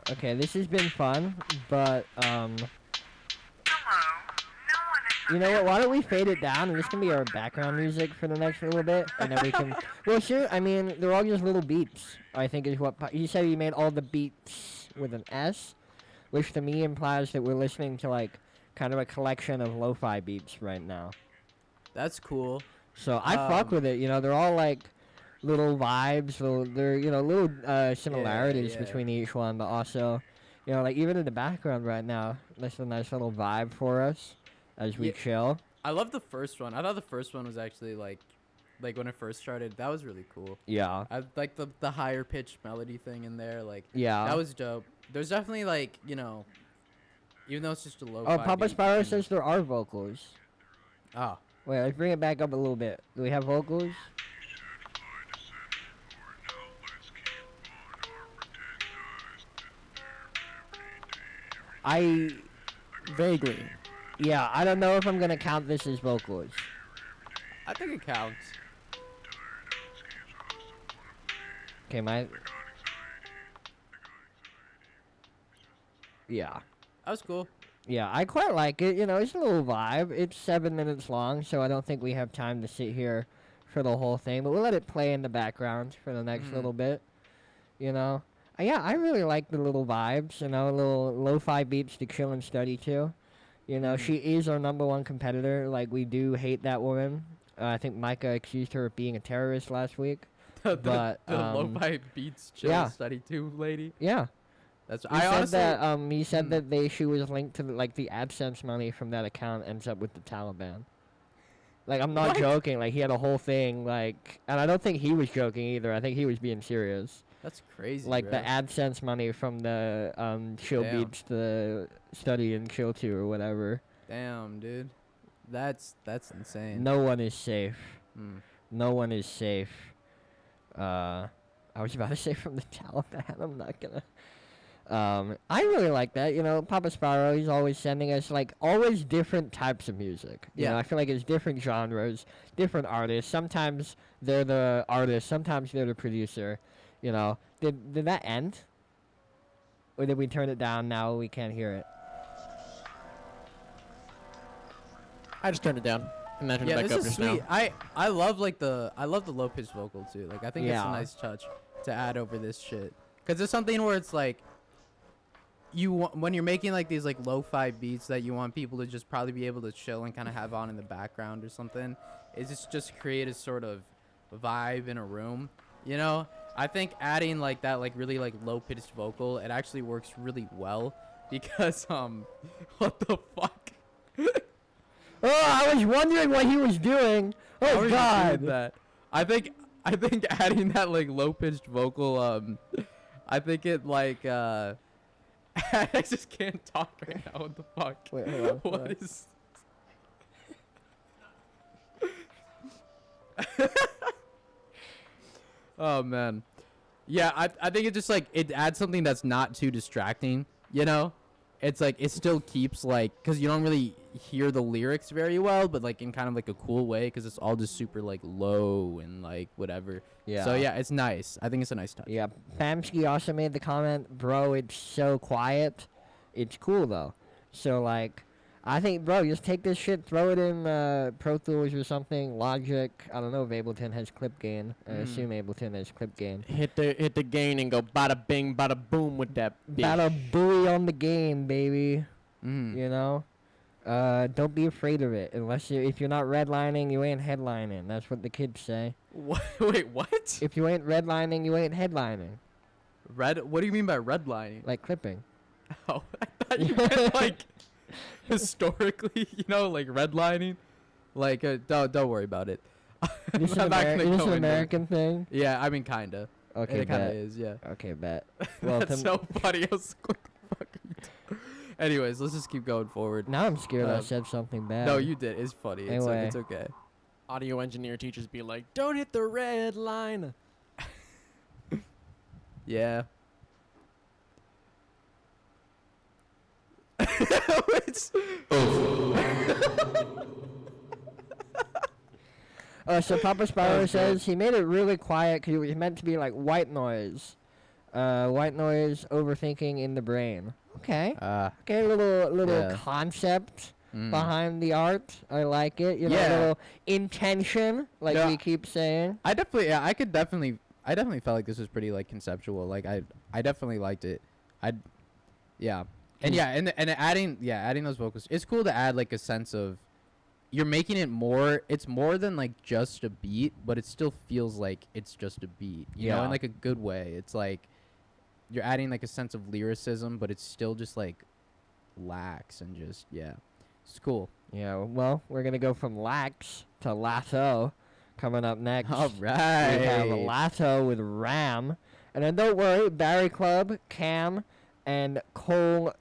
Okay, this has been fun, but, you know what, why don't we fade it down, and this can be our background music for the next little bit, and then we can, well, sure, I mean, they're all just little beats, I think is what, you said you made all the beats with an S, which to me implies that we're listening to, like, kind of a collection of lo-fi beats right now. That's cool. So, I fuck with it, you know, they're all, like, little vibes, they're, you know, little similarities between each one, but also, you know, like, even in the background right now, that's a nice little vibe for us as we chill. I love the first one. I thought the first one was actually, like when it first started, that was really cool. Yeah. I like the higher pitched melody thing in there, like, Yeah. that was dope. There's definitely, like, you know, even though it's just a low. Oh, Papa Spyro says there are vocals. Oh. Wait, let's bring it back up a little bit. Do we have vocals? Vaguely. Yeah, I don't know if I'm gonna count this as vocals. I think it counts. Okay, Yeah. That was cool. Yeah, I quite like it. You know, it's a little vibe. It's 7 minutes long, so I don't think we have time to sit here for the whole thing. But we'll let it play in the background for the next little bit. You know? Yeah, I really like the little vibes, you know, little lo-fi beats to chill and study to. You know, she is our #1 competitor. Like, we do hate that woman. I think Micah accused her of being a terrorist last week. The lo-fi beats chill study too, lady. Yeah. That's he said that she was linked to like the AdSense money from that account ends up with the Taliban. Like, I'm not joking. Like, he had a whole thing, like, and I don't think he was joking either. I think he was being serious. That's crazy. Like, bro. the AdSense money from the chill beats to study and chill to or whatever. Damn, dude. That's insane. No one is safe. No one is safe. I was about to say from the Taliban. I'm not gonna. I really like that. You know, Papa Spyro, he's always sending us, like, always different types of music. You know, I feel like it's different genres, different artists. Sometimes they're the artist, sometimes they're the producer. You know, did that end? Or did we turn it down now we can't hear it? I just turned it down and then turned it Yeah, back this up is just now. sweet. I love the low pitched vocal too. Like, I think it's a nice touch to add over this shit. Cause it's something where it's like, when you're making like these like lo-fi beats that you want people to just probably be able to chill and kind of have on in the background or something, is just create a sort of vibe in a room, you know? I think adding like that like really like low pitched vocal, it actually works really well because what the fuck? Oh, I was wondering what he was doing. Oh God. That. I think adding that like low pitched vocal, I think it like I just can't talk right now. What the fuck? Wait, hold on. What is? Oh man, yeah. I think it just like it adds something that's not too distracting. You know, it's like it still keeps like because you don't really hear the lyrics very well, but like in kind of like a cool way because it's all just super like low and like whatever. Yeah. So yeah, it's nice. I think it's a nice touch. Yeah. Bamsky also made the comment, bro, it's so quiet. It's cool though. So like, I think, bro, just take this shit, throw it in Pro Tools or something, Logic. I don't know if Ableton has clip gain. I assume Ableton has clip gain. Hit the gain and go bada bing, bada boom with that beat. Bada booey on the game, baby. Mm. You know? Don't be afraid of it. If you're not redlining, you ain't headlining. That's what the kids say. What? Wait, what? If you ain't redlining, you ain't headlining. What do you mean by redlining? Like clipping. Oh, I thought you meant like historically, like redlining. Like, don't worry about it. This is an American thing? Yeah, I mean, kinda. Okay, it kind of is, yeah. Okay, bet. Well, That's so funny. I was like, what the fuck are you doing? Anyways, let's just keep going forward. Now I'm scared I said something bad. No, you did. It's funny. Anyway. It's okay. Audio engineer teachers be like, don't hit the red line. Yeah. So Papa Spyro says he made it really quiet because it was meant to be like white noise. White noise overthinking in the brain. Okay. Okay, little concept behind the art. I like it. A little intention, like you keep saying. I definitely felt like this was pretty like conceptual. Like I definitely liked it. And adding those vocals. It's cool to add like a sense of you're making it more. It's more than like just a beat, but it still feels like it's just a beat. You know, in like a good way. It's like you're adding like a sense of lyricism, but it's still just like lax and just it's cool. Yeah. Well, we're gonna go from lax to lasso. Coming up next. All right. We have Lasso with Ram. And then don't worry, Barry Club, Cam, and Cold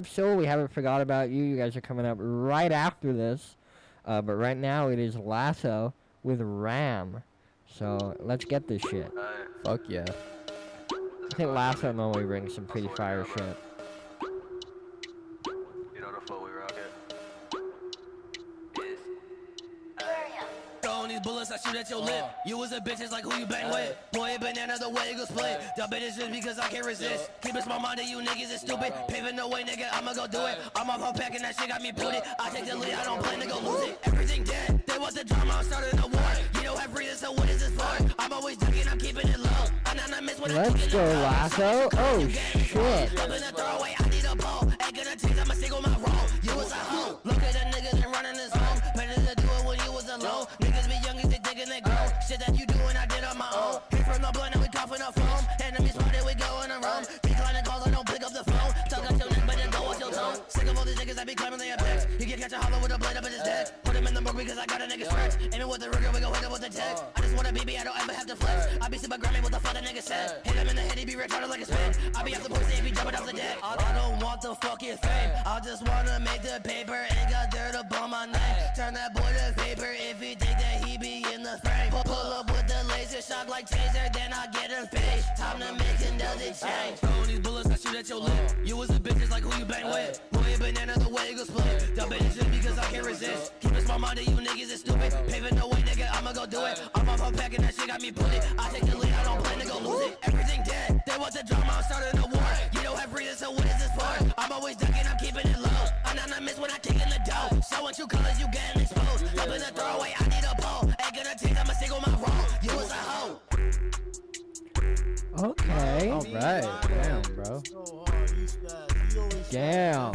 Soul. We haven't forgot about you. You guys are coming up right after this. But right now it is Lasso with Ram. So let's get this shit. Fuck yeah. I think Lasso normally brings some pretty fire shit. You know the flow we rock it. Throwing these bullets, I shoot at your lip. You was a bitch, it's like who you bang with. Boy, banana, the way you go split. Dumb bitch just because I can't resist. Keep it small minded, you niggas is stupid. Paving the way, nigga, I'ma go do it. I'm off her pack and that shit got me booted. I take the lead, I don't plan to go lose it. Everything dead, they want the drama, I'm starting a war. You don't have reason, so what is this for? I'm always ducking, I'm keeping it low. Let's go, Lasso. Oh, shit. Up in the throwaway, I need a ball. Ain't gonna change, I'ma stick on my roll. You was a hoe. Look at the niggas and running this home. Better to do it when you was alone. Niggas be young as they think and they grow. Shit that you doing, I did on my own. Hit from the blunt and we coughing up foam. Enemies spotted, we going around. Declining calls, I don't pick up the phone. Talk out your neck, but then go off your tongue. Sick of all these niggas that be claiming they apex. You can catch a hollow with a blade up in his deck. Put him in the book because I got a nigga stretch. Aiming with the rigor, we gon' hit him with the text. I just want a BB, I don't ever have to flex. I be super Grammy, what the fuck the nigga said. Hit him in the head, he be retarded like a spin. I be after pussy, he be jumping off the deck. I don't want the fucking fame. I just wanna make the paper. Ain't got dirt up on my name. Turn that boy to paper if he think that he be in the frame. Pull up with the laser shock like taser, then I get him paid. Time to mix and does it change? Throwing these bullets, I shoot at your lip. You was a bitch, it's like who you bang with. Boy, banana, the way you go split. Dumb bitch just because I can't resist. Keep it small minded, you niggas is stupid. Paving the way, nigga, I'ma go do it. I'm off her pack and that shit got me bullied. I take the lead, I don't plan to go lose it. Everything dead, they want the drama, I'm starting a war. You don't have reason, so what is this for? I'm always ducking, I'm keeping it low. Anonymous when I kick in the dough. Showing true colors, you getting exposed. Up in the throwaway, I need a pole. Ain't gonna change, I'ma stick on my roll. You was a hoe. Okay. All right. Damn, bro. Damn.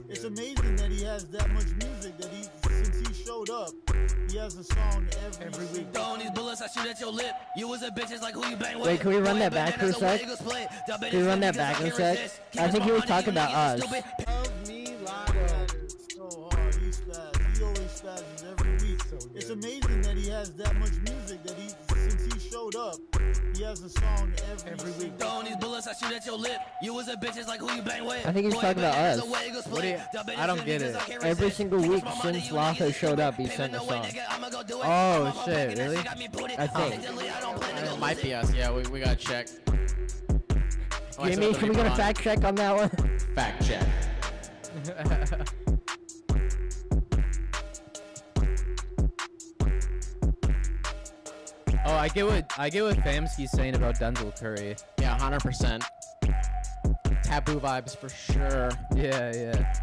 It's amazing that he has that much music that since he showed up, he has a song every week. Throwing these bullets, I shoot at your lip. You was a bitch, it's like who you bang with. Wait, can we run that back for a sec? Can we run that back in a sec? I think he was talking about us. Love me live so hard. He always spazzes every week. It's amazing that he has that much music that since he showed up, he has a song every week. Throwing these bullets, I shoot at your lip. You was a bitch, it's like who you bang with. I think he's talking about us. I don't get it. Every single week since Lasso showed up, he sent a song. Oh, shit, really? I think. It might be us. Yeah, we gotta check. Jimmy, can we get a fact check on that one? Fact check. Oh, I get what Famsky's saying about Denzel Curry. Yeah, 100%. Taboo vibes for sure. Yeah.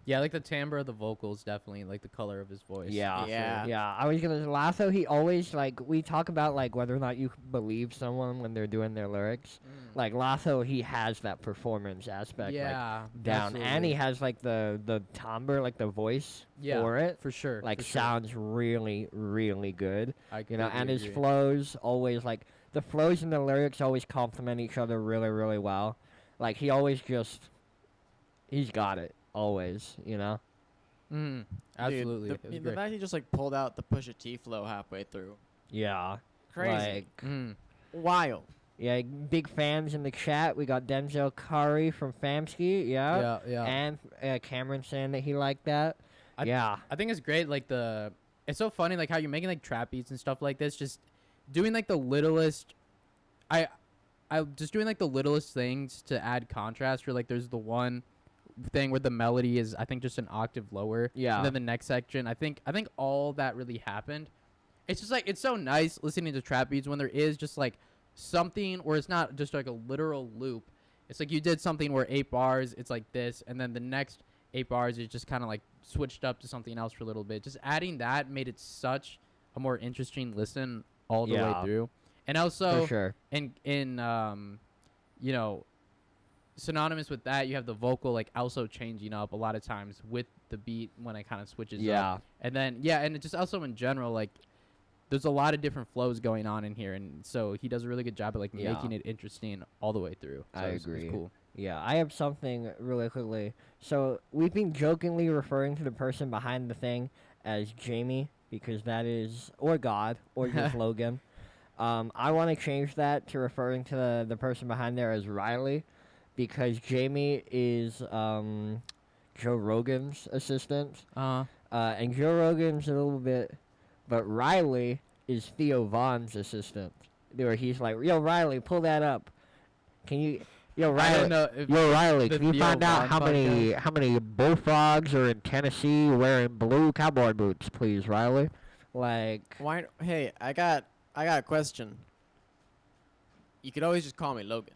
Yeah, like the timbre of the vocals, definitely, like the color of his voice. Yeah, Yeah. yeah. I was gonna Lasso. He always like we talk about like whether or not you believe someone when they're doing their lyrics. Like Lasso, he has that performance aspect Yeah, like down, and he absolutely. has like the timbre, like the voice Yeah, for it. for sure. Like for sure. sounds really, really good. I You know, and completely his agree. flows always like the flows and the lyrics always complement each other really, really well. Like he always he's got it always. You know. Absolutely. Dude, it was the great. fact he just like pulled out the Pusha T flow halfway through. Yeah. Crazy. Like, Wild. yeah, big fans in the chat. We got Denzel Curry from Famski, yeah. Yeah. And Cameron saying that he liked that. Yeah. I think it's great. Like it's so funny, like how you're making like trap beats and stuff like this. Just doing like the littlest. I just doing like the littlest things to add contrast. Or like there's the one thing where the melody is I think just an octave lower. Yeah. And then the next section, I think all that really happened. It's just like it's so nice listening to trap beats when there is just like something where it's not just like a literal loop. It's like you did something where 8 bars, it's like this, and then the next 8 bars is just kind of like switched up to something else for a little bit. Just adding that made it such a more interesting listen all the way through. And also For sure. in you know, synonymous with that, you have the vocal like also changing up a lot of times with the beat when it kind of switches up. And then and it just also in general like there's a lot of different flows going on in here, and so he does a really good job of like making it interesting all the way through. So I it's agree. cool. Yeah, I have something really quickly. So we've been jokingly referring to the person behind the thing as Jamie because that is, or God, or just Logan. I want to change that to referring to the person behind there as Riley because Jamie is Joe Rogan's assistant. And Joe Rogan's a little bit, but Riley is Theo Vaughn's assistant. Where he's like, yo, Riley, pull that up. Can you... Yo, Riley, Riley, can you find out how many bullfrogs are in Tennessee wearing blue cowboy boots, please, Riley? Like, Why? Hey, I got a question. You could always just call me Logan.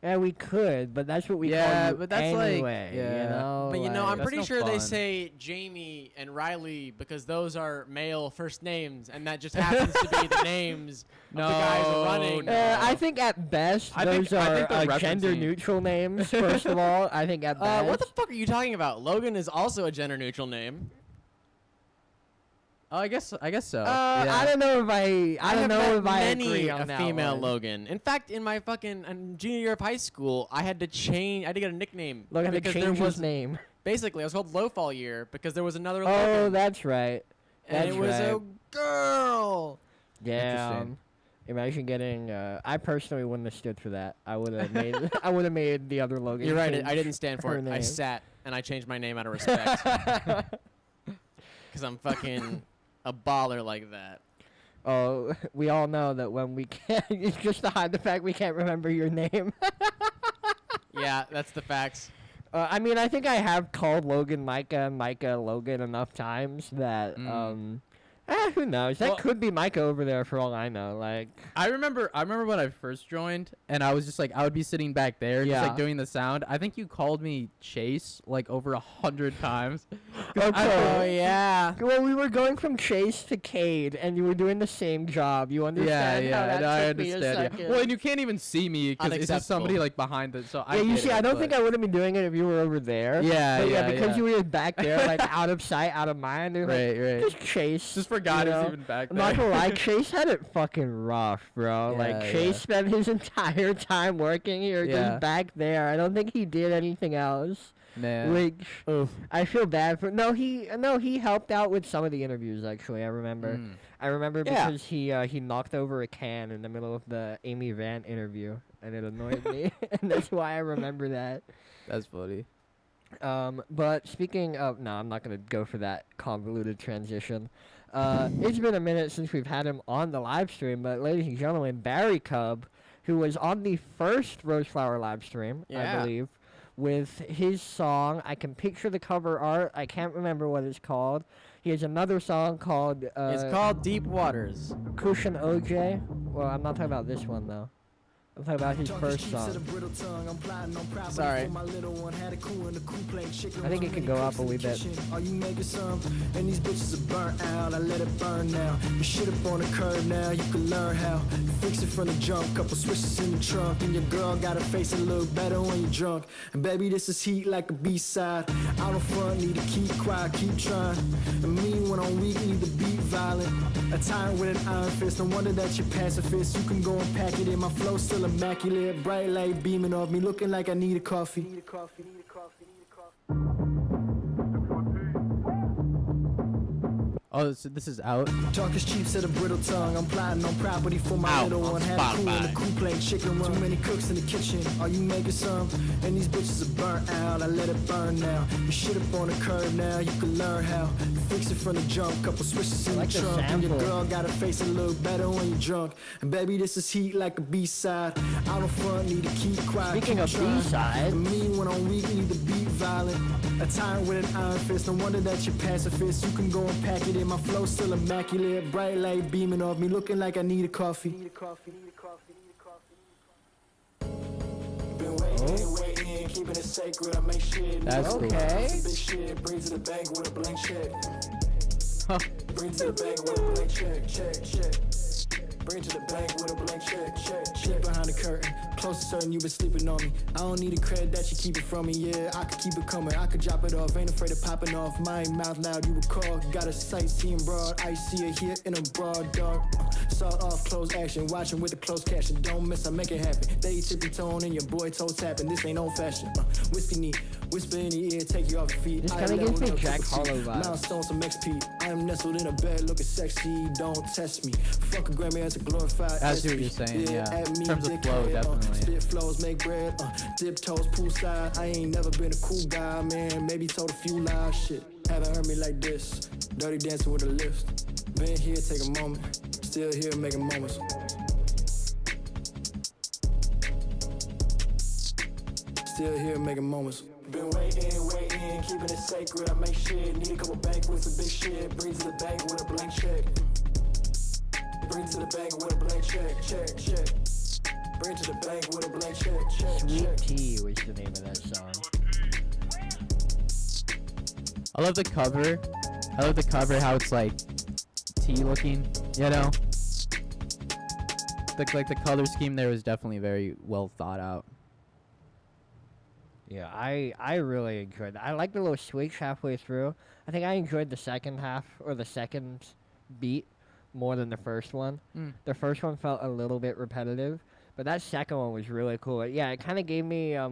yeah, we could, but that's what we call you but that's like- anyway. You yeah. know, But you know, I'm that's pretty no sure they fun. say Jamie and Riley because those are male first names, and that just happens to be the names of the guys running. I think at best I think- those I think are they're gender referencing- neutral names. First of all, I think at best. What the fuck are you talking about? Logan is also a gender neutral name. Oh, I guess so. I don't know if I don't know if I agree on a that female one. Logan. In fact, in my fucking junior year of high school, I had to get a nickname. Look, I had to because change there his was name. basically I was called Loaf all year because there was another Oh, Logan, that's right. and That's it was right. a girl. Yeah. Interesting. Imagine getting. I personally wouldn't have stood for that. I would have made. I would have made the other Logan. You're right. change I didn't stand for her it. I name. sat and I changed my name out of respect because I'm fucking a baller like that. Oh, we all know that when we can't. It's just to hide the fact we can't remember your name. Yeah, that's the facts. I mean, I think I have called Logan Micah and Micah Logan enough times that who knows? That Well- could be Micah over there for all I know. Like, I remember when I first joined, and I was just like, I would be sitting back there, just Yeah. like doing the sound. I think you called me Chase like over 100 times. Oh yeah. well, we were going from Chase to Cade, and you were doing the same job. You understand? how that no, I took me a understand. second? Well, and you can't even see me because it's just somebody Unacceptable. like behind it. So Yeah, you see, I don't think I would have been doing it if you were over there. Yeah, but yeah, because yeah. you were just back there, like out of sight, out of mind. They're like, Right. just Chase. Just forgot you he was know? even back I'm there. not gonna lie, Chase had it fucking rough, bro. Like Yeah, Chase yeah. spent his entire time working here, Yeah. just back there. I don't think he did anything else. Man. Which I feel bad for. No, he helped out with some of the interviews. Actually, I remember. I remember Yeah. because he knocked over a can in the middle of the Amy Van interview, and it annoyed me, and that's why I remember that. That's funny. But speaking of, no, I'm not gonna go for that convoluted transition. It's been a minute since we've had him on the live stream, but ladies and gentlemen, Barry Cub, who was on the first Roseflower live stream, I Yeah. believe, with his song. I can picture the cover art. I can't remember what it's called. He has another song called. It's called Deep Waters. Cushion OJ. Well, I'm not talking about this one though. I'm talking about his first song. Sorry. I think it could go up a wee bit. Are you making some? And these bitches are burnt out. I let it burn now. You shit up on the curb now. You can learn how. You fix it from the jump. Couple switches in the trunk. And your girl got her face a look better when you're drunk. And baby, this is heat like a B-side. Out in front, need to keep quiet, keep trying. And me when I'm weak, need to be violent. A tyrant with an iron fist. No wonder that you're pacifist. You can go and pack it in. My flow still immaculate. Bright light beaming off me. Looking like I need a coffee. Oh, so this is out. Talk is cheap, said a brittle tongue. I'm plotting on property for my little one. Had a cool in the coop playing chicken run. Too many cooks in the kitchen. Are you making some? And these bitches are burnt out. I let it burn now. You shit up on the curb now. You can learn how. You fix it from the jump. Couple switches in the trunk. And your girl got her face a look better when you're drunk. And baby, this is heat like a B-side. Out in front, need to keep quiet. Speaking of B-sides. And me when I'm weak, need to be violent. A tyrant with an iron fist. No wonder that you're pacifist. You can go and pack it in. My flow still immaculate. Bright light beaming off me. Looking like I need a coffee. Been waiting, keeping it sacred. I make shit. That's cool. Okay. Big shit. Bring to the bank with a blank check. Bring to the bank with a blank check. Bring to the bank with a blank check. Shit behind the curtain. Close to certain you been sleeping on me. I don't need the credit that you keep it from me. Yeah, I could keep it coming. I could drop it off. Ain't afraid of popping off. My mouth loud, you recall. Got a sight seeing broad. I see it here in a broad dark. Sawed off, close action. Watching with the close caption. Don't miss, I make it happen. They tippy tone and your boy toe tapping. This ain't old fashioned. Whiskey neat. Whisper in the ear, take you off your feet. This kind of gives me Jack Harlow vibes. Milestone, some XP. I am nestled in a bed, looking sexy. Don't test me. Fuck a Grammy as a glorified. I see what you're saying, yeah. In terms of flow, definitely. Spit flows, make bread, dip toes, poolside. I ain't never been a cool guy, man. Maybe told a few lies, shit. Haven't heard me like this. Dirty dancing with a lift. Been here, take a moment. Still here, making moments. Still here, making moments. Been waiting, keeping it sacred. I make shit. Need a couple banquets, a big shit. Bring to the bank with a blank check. Bring to the bank with a blank check. Bring to the bank with a blank check. Sweet Tea was the name of that song. I love the cover. How it's like tea looking, you know? The color scheme there was definitely very well thought out. Yeah, I really enjoyed that. I like the little switch halfway through. I think I enjoyed the second half or the second beat more than the first one. The first one felt a little bit repetitive, but that second one was really cool. Yeah, it kind of gave me I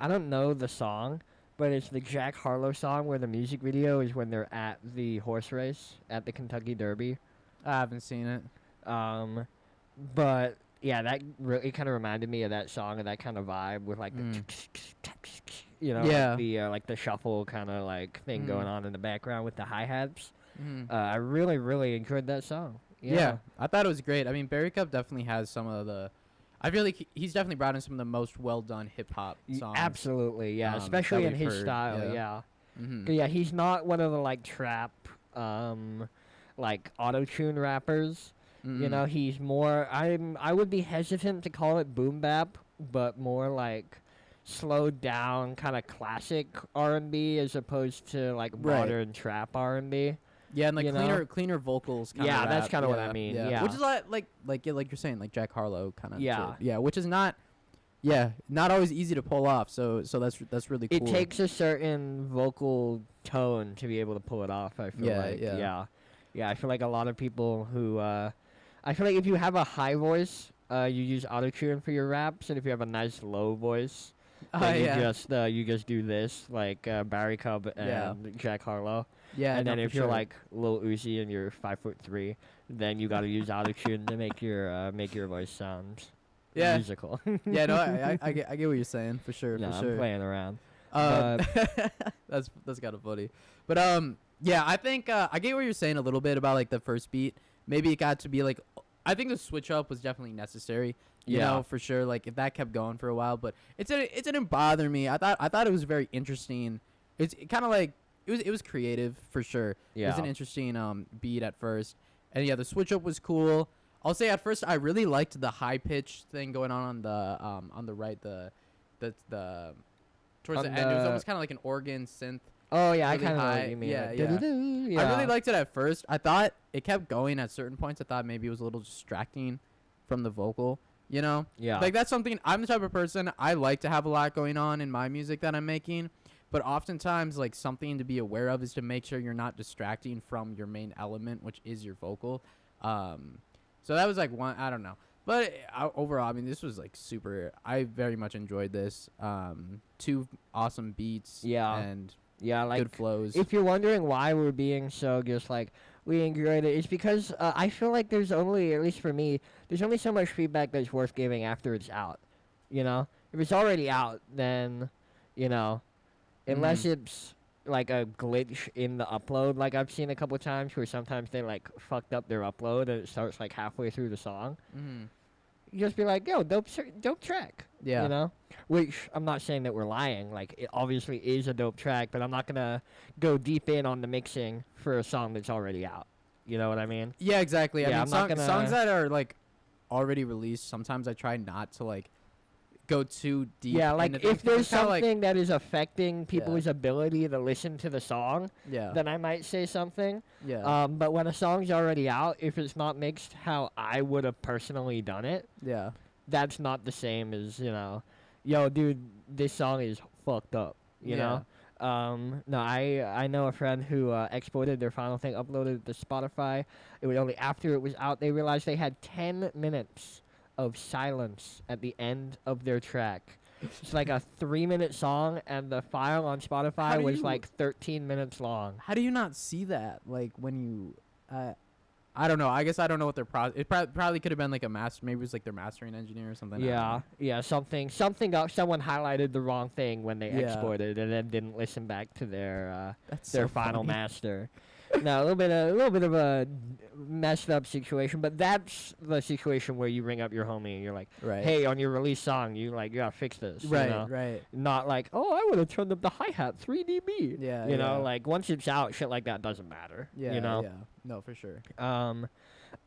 don't know the song, but it's the Jack Harlow song where the music video is when they're at the horse race at the Kentucky Derby. I haven't seen it. But yeah, that it kind of reminded me of that song and that kind of vibe with like the you know, like the shuffle kind of like thing going on in the background with the hi-hats. I really, really enjoyed that song. Yeah, I thought it was great. I mean, Barry Cup definitely has some of the... I feel like he's definitely brought in some of the most well-done hip-hop songs. Absolutely, yeah. Especially in his style, yeah. Yeah, he's not one of the, like, trap, like, auto-tune rappers. You know, he's more... I would be hesitant to call it boom bap, but more, like... slowed down kind of classic R&B as opposed to like modern trap R&B. Yeah, and like cleaner vocals kind of rap. That's kind of what I mean. Yeah. Which is like you're saying, like Jack Harlow kind of shit. Yeah, which is not always easy to pull off. So that's really cool. It takes a certain vocal tone to be able to pull it off, I feel like. Yeah, I feel like a lot of people who I feel like if you have a high voice, you use autotune for your raps, and if you have a nice low voice, you just do this, like Barry Cub and Jack Harlow. Yeah, and then if you're like Lil Uzi and you're 5'3", then you got to use autotune to make your voice sound musical. Yeah, no, I get what you're saying for sure. No, for sure. I'm playing around. That's kind of funny, but yeah, I think I get what you're saying a little bit about like the first beat. Maybe it got to be like, I think the switch up was definitely necessary. You know, for sure. Like if that kept going for a while, but it didn't bother me. I thought it was very interesting. It's kind of like it was creative for sure. Yeah. It was an interesting beat at first, and yeah, the switch up was cool. I'll say at first I really liked the high pitch thing going on the right, the towards On the end. It was the- almost kind of like an organ synth. Oh yeah, I really kind of know high. what you mean. Yeah, like, yeah. doo-doo-doo, yeah. I really liked it at first. I thought it kept going at certain points. I thought maybe it was a little distracting from the vocal, you know? Yeah. Like that's something, I'm the type of person, I like to have a lot going on in my music that I'm making, but oftentimes like something to be aware of is to make sure you're not distracting from your main element, which is your vocal. So that was like one, I don't know. But overall, I mean, this was like super, I very much enjoyed this. 2 awesome beats. Yeah. And yeah, like good flows. if you're wondering why we're being so just like we enjoyed it, it's because I feel like there's only, at least for me, there's only so much feedback that's worth giving after it's out. You know, if it's already out, then you know, unless it's like a glitch in the upload, like I've seen a couple times where sometimes they like fucked up their upload and it starts like halfway through the song. You just be like, yo, dope track. Yeah. You know? Which, I'm not saying that we're lying. Like, it obviously is a dope track, but I'm not going to go deep in on the mixing for a song that's already out. You know what I mean? Yeah, exactly. Yeah, I I'm mean, not gonna- songs that are, like, already released, sometimes I try not to, like, go too deep. Yeah, like, into things, if there's it's kinda something that is affecting people's ability to listen to the song, Yeah. then I might say something. Yeah. But when a song's already out, if it's not mixed how I would have personally done it, Yeah. that's not the same as, you know, yo, dude, this song is fucked up, you know? No, I know a friend who exported their final thing, uploaded it to Spotify. It was only after it was out they realized they had 10 minutes of silence at the end of their track. It's like a 3-minute song, and the file on Spotify was like 13 minutes long. How do you not see that? Like, when you... I don't know. I guess I don't know what their it probably could have been like a master. Maybe it was like their mastering engineer or something. Yeah, something got, someone highlighted the wrong thing when they Yeah. exported and then didn't listen back to their That's their so final funny. master. No, a little bit of a messed up situation, but that's the situation where you ring up your homie and you're like, Right. hey, on your release song, you gotta fix this. you Right, know? right. Not like, oh, I would have turned up the hi-hat 3 dB. Yeah, You know, yeah. like once it's out, shit like that doesn't matter. Yeah, You know? yeah. No, for sure.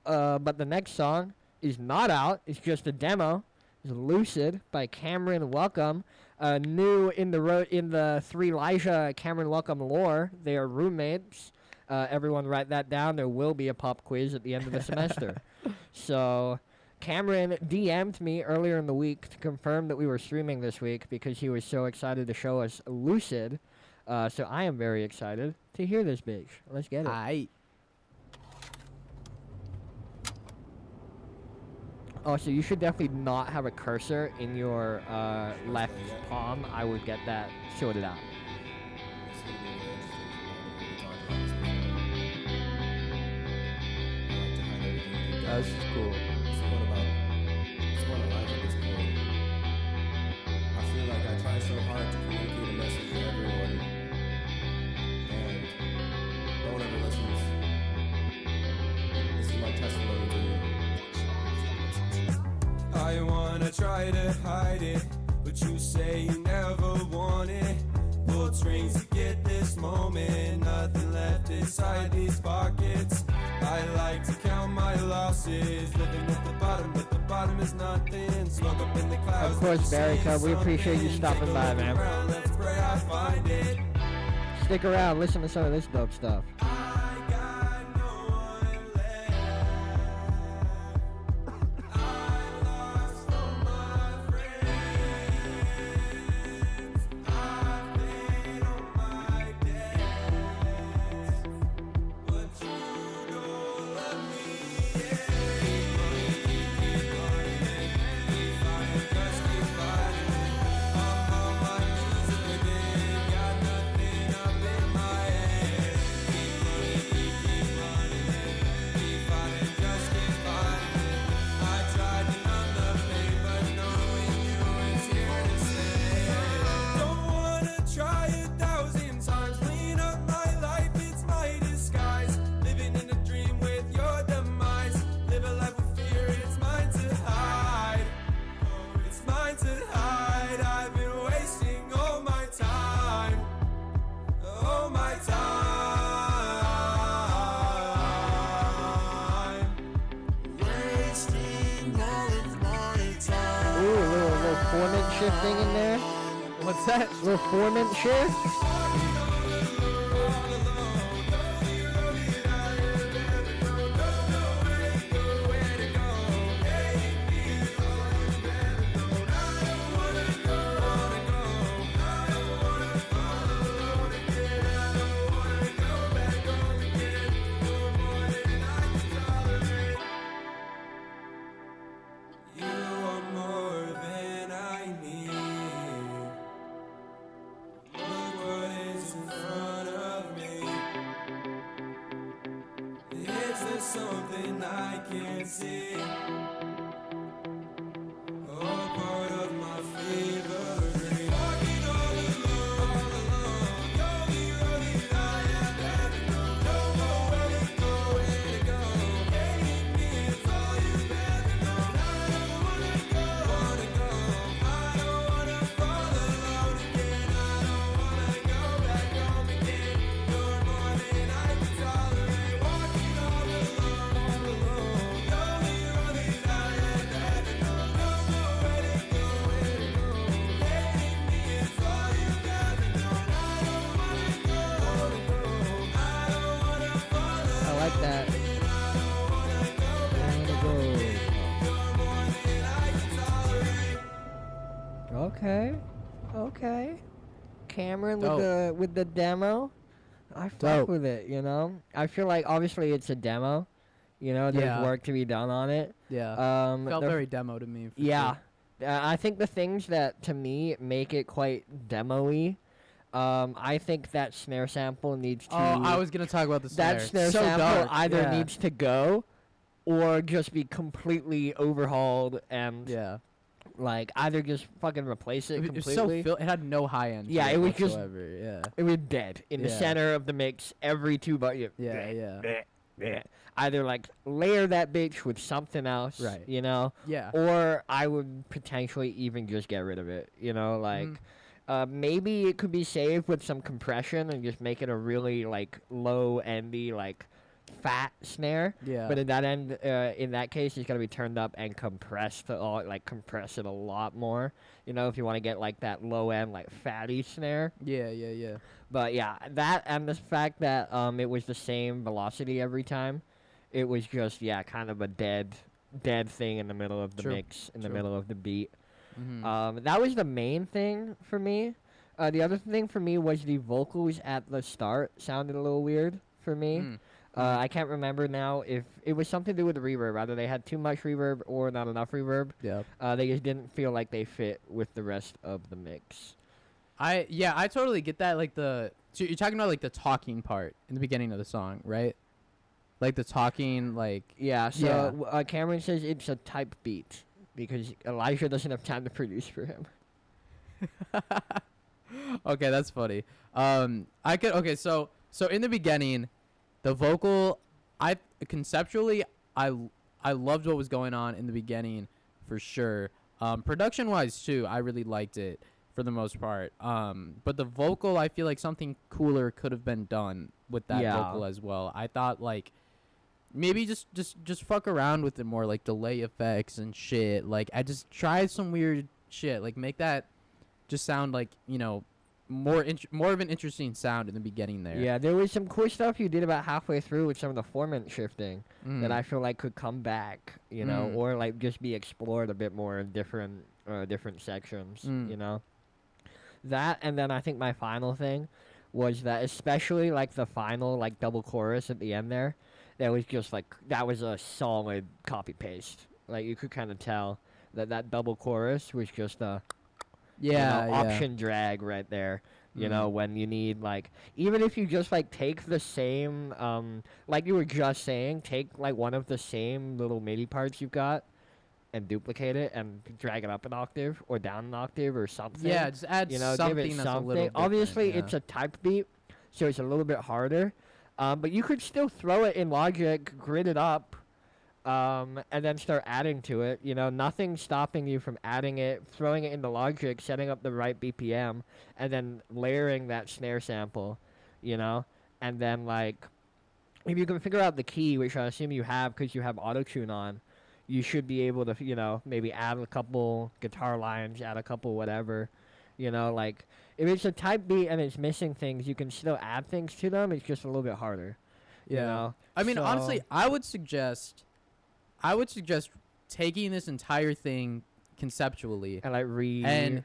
But the next song is not out. It's just a demo. It's Lucid by Cameron Welcome. New in the Three Elijah Cameron Welcome lore. They are roommates. Everyone write that down. There will be a pop quiz at the end of the semester. So Cameron DM'd me earlier in the week to confirm that we were streaming this week because he was so excited to show us Lucid. So I am very excited to hear this bitch. Let's get it. Oh, so you should definitely not have a cursor in your left palm. I would get that sorted out. This is cool. It's one of life at this point. I feel like I try so hard to communicate a message to everyone, and no one ever listens. This is my testimony to you. I wanna try to hide it, but you say you never want it. Pulled strings to get this moment, nothing left inside these pockets. I like to count my losses, living at the bottom, but the bottom is nothing. Smoke up in the clouds. Of course, Barrica, we appreciate you stopping by, man. Let's pray I find it. Stick around, listen to some of this dope stuff. shifting in there. What's that? Little formant shift. You are more than I need. Look what is in front of me. Is there something I can't see? All part of my fever dream. Walking all alone, don't be running, I am having don't know where to go, where to go. Hating me is all you've ever known. I don't wanna go, I don't wanna fall alone again. I don't wanna go back home again. You're more than I can tolerate. Walking all alone, don't be running, I am having don't know where to go, where to go. Hating me is all you've ever known. I don't wanna go, I don't wanna fall alone. I like that. Okay. Okay. Cameron with the demo. I fuck Dope. with it, you know? I feel like obviously it's a demo. You know, there's Yeah. work to be done on it. Yeah. Felt the- very demo to me. For Yeah. sure. I think the things that to me make it quite demo-y, I think that snare sample needs to Oh, I was gonna talk about the snare. that snare So sample dark, either yeah. needs to go or just be completely overhauled and Yeah. like either just fucking replace it It was completely. so it had no high end. Yeah, to it was just- whatsoever. Yeah. It was dead in the Yeah. center of the mix. Every two button. Yeah. Either like layer that bitch with something else, Right. you know, Yeah. or I would potentially even just get rid of it. You know, like maybe it could be saved with some compression and just make it a really like low endy like fat snare. Yeah. But in that case, it's gotta be turned up and compressed to all like compress it a lot more. You know, if you want to get like that low end like fatty snare. Yeah. But yeah, that and the fact that it was the same velocity every time, it was just kind of a dead thing in the middle of the True. mix, in the True. middle of the beat. Mhm. That was the main thing for me. The other thing for me was the vocals at the start sounded a little weird for me. Mm. I can't remember now if it was something to do with the reverb. Either they had too much reverb or not enough reverb. Yeah. They just didn't feel like they fit with the rest of the mix. I totally get that. Like so you're talking about like the talking part in the beginning of the song, right? Like the talking, like Yeah, so Cameron says it's a type beat because Elijah doesn't have time to produce for him. Okay, that's funny. So in the beginning, the vocal, conceptually I loved what was going on in the beginning for sure. Production wise too, I really liked it for the most part. But the vocal, I feel like something cooler could have been done with that vocal as well. I thought like maybe just fuck around with it more, like delay effects and shit. Like I just tried some weird shit, like make that just sound like, you know, more of an interesting sound in the beginning there. Yeah, there was some cool stuff you did about halfway through with some of the formant shifting that I feel like could come back, you know, or like just be explored a bit more in different sections, you know. That, and then I think my final thing was that, especially like the final like double chorus at the end there, that was just like that was a solid copy paste. Like you could kind of tell that double chorus was just a option drag right there. You know, when you need like, even if you just like take the same like you were just saying, take like one of the same little MIDI parts you've got and duplicate it and drag it up an octave or down an octave or something. Yeah, just add give something it that's something. a little different, Obviously, yeah. it's a type beat, so it's a little bit harder. But you could still throw it in Logic, grid it up, and then start adding to it. You know, nothing's stopping you from adding it, throwing it into Logic, setting up the right BPM, and then layering that snare sample, you know? And then, like, if you can figure out the key, which I assume you have because you have auto-tune on, you should be able to, maybe add a couple guitar lines, add a couple whatever. Like, if it's a type beat and it's missing things, you can still add things to them. It's just a little bit harder. Yeah. I mean, So- honestly, I would suggest taking this entire thing conceptually And, like, and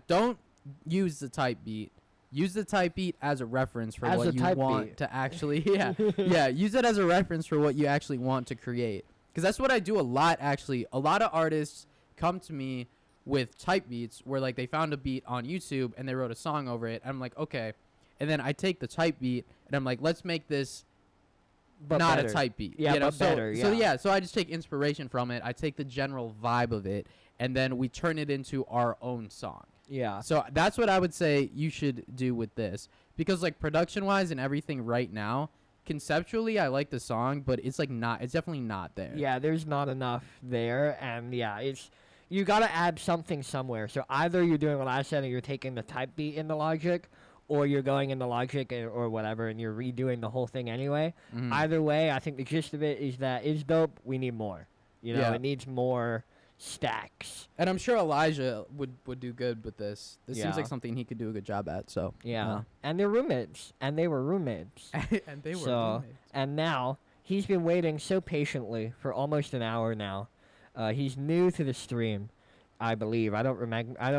don't use the type beat. Use the type beat as a reference for As a what you type want beat. to actually use it as a reference for what you actually want to create. Because that's what I do a lot, actually. A lot of artists come to me with type beats where, like, they found a beat on YouTube and they wrote a song over it. And I'm like, okay. And then I take the type beat and I'm like, let's make this But not better. a type beat. Yeah, you know? but better, So I just take inspiration from it. I take the general vibe of it, and then we turn it into our own song. Yeah. So that's what I would say you should do with this. Because, like, production-wise and everything right now, conceptually, I like the song, but it's, like, it's definitely not there. Yeah, there's not enough there, and you gotta add something somewhere. So either you're doing what I said and you're taking the type beat in the Logic, or you're going into Logic or whatever and you're redoing the whole thing anyway. Mhm. Either way, I think the gist of it is that it's dope. We need more. Yeah. It needs more stacks. And I'm sure Elijah would do good with this. This seems Yeah. like something he could do a good job at. So Yeah. And they're roommates. And they were roommates. and they were So, roommates. and now he's been waiting so patiently for almost an hour now. He's new to the stream, I believe. I don't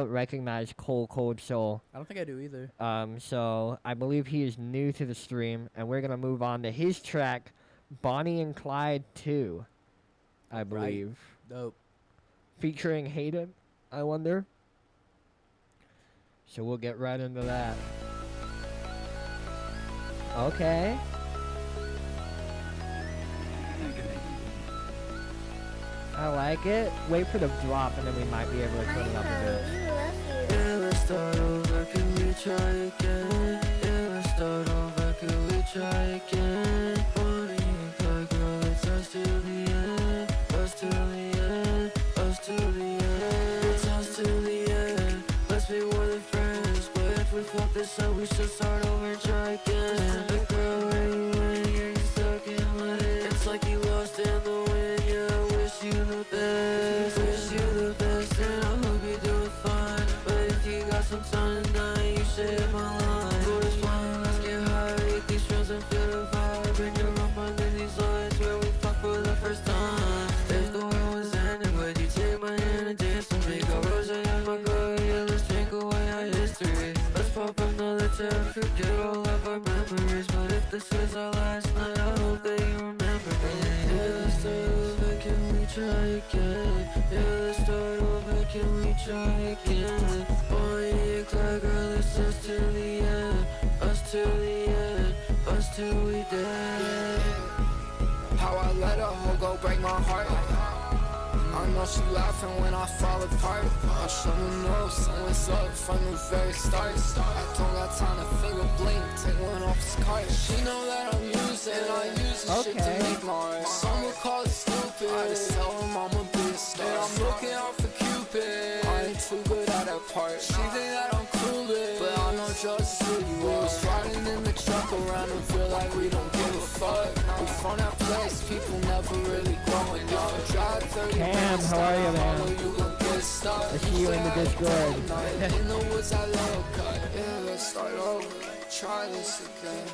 recognize Cold Soul. I don't think I do either. So I believe he is new to the stream, and we're gonna move on to his track, Bonnie and Clyde 2, I believe, Dope. featuring Hayden. I wonder. So we'll get right into that. Okay. I like it. Wait for the drop, and then we might be able to turn it up a bit. Yeah, let's start over, can we try again? Yeah, let's start over, can we try again? Bonnie and Clyde, girl, it's us till the end. Us till the end, us till the end. It's us till the end, let's be more than friends. But if we fuck this up, we should start over and try again. But girl, where you win, you're stuck in my head. It's like you lost in the wind, yeah, I wish you the best. Wish you the best, and I hope you do it fine. But if you got some time tonight, you should hit my line. Go to spine, let's get high, hit these trails and feel the vibe. Bring your rump under these lights where we fuck for the first time. If the world was ending, would you take my hand and dance with me? Got rose in my glory, yeah, let's drink away our history. Let's pop another tab, forget all of our memories. But if this is our last night, I hope that you remember me. Yeah, let's start over, can we try again? Yeah, let's start over, can we try again? Bonnie and Clyde, girl, it's us till the end. Us till the end, us till we dead. How I let a hoe go break my heart. I know she laughing when I fall apart. I should know someone's up from the very start. I don't got time to finger blink, take one off his card. She know that I'm using, and I use this shit to make my art. Some would call it stupid, I just tell them I'ma be a star. And I'm looking out for Cupid, I ain't too good at that part. She think that I'm clueless, but I know just who you are. We was riding in the truck around and feel like we don't give a fuck. We from that place, people never really growing up. Drive 30 Cam, how are you, man? I see you in the Discord. in the woods, I love cut. Yeah, let's start over. Try this again.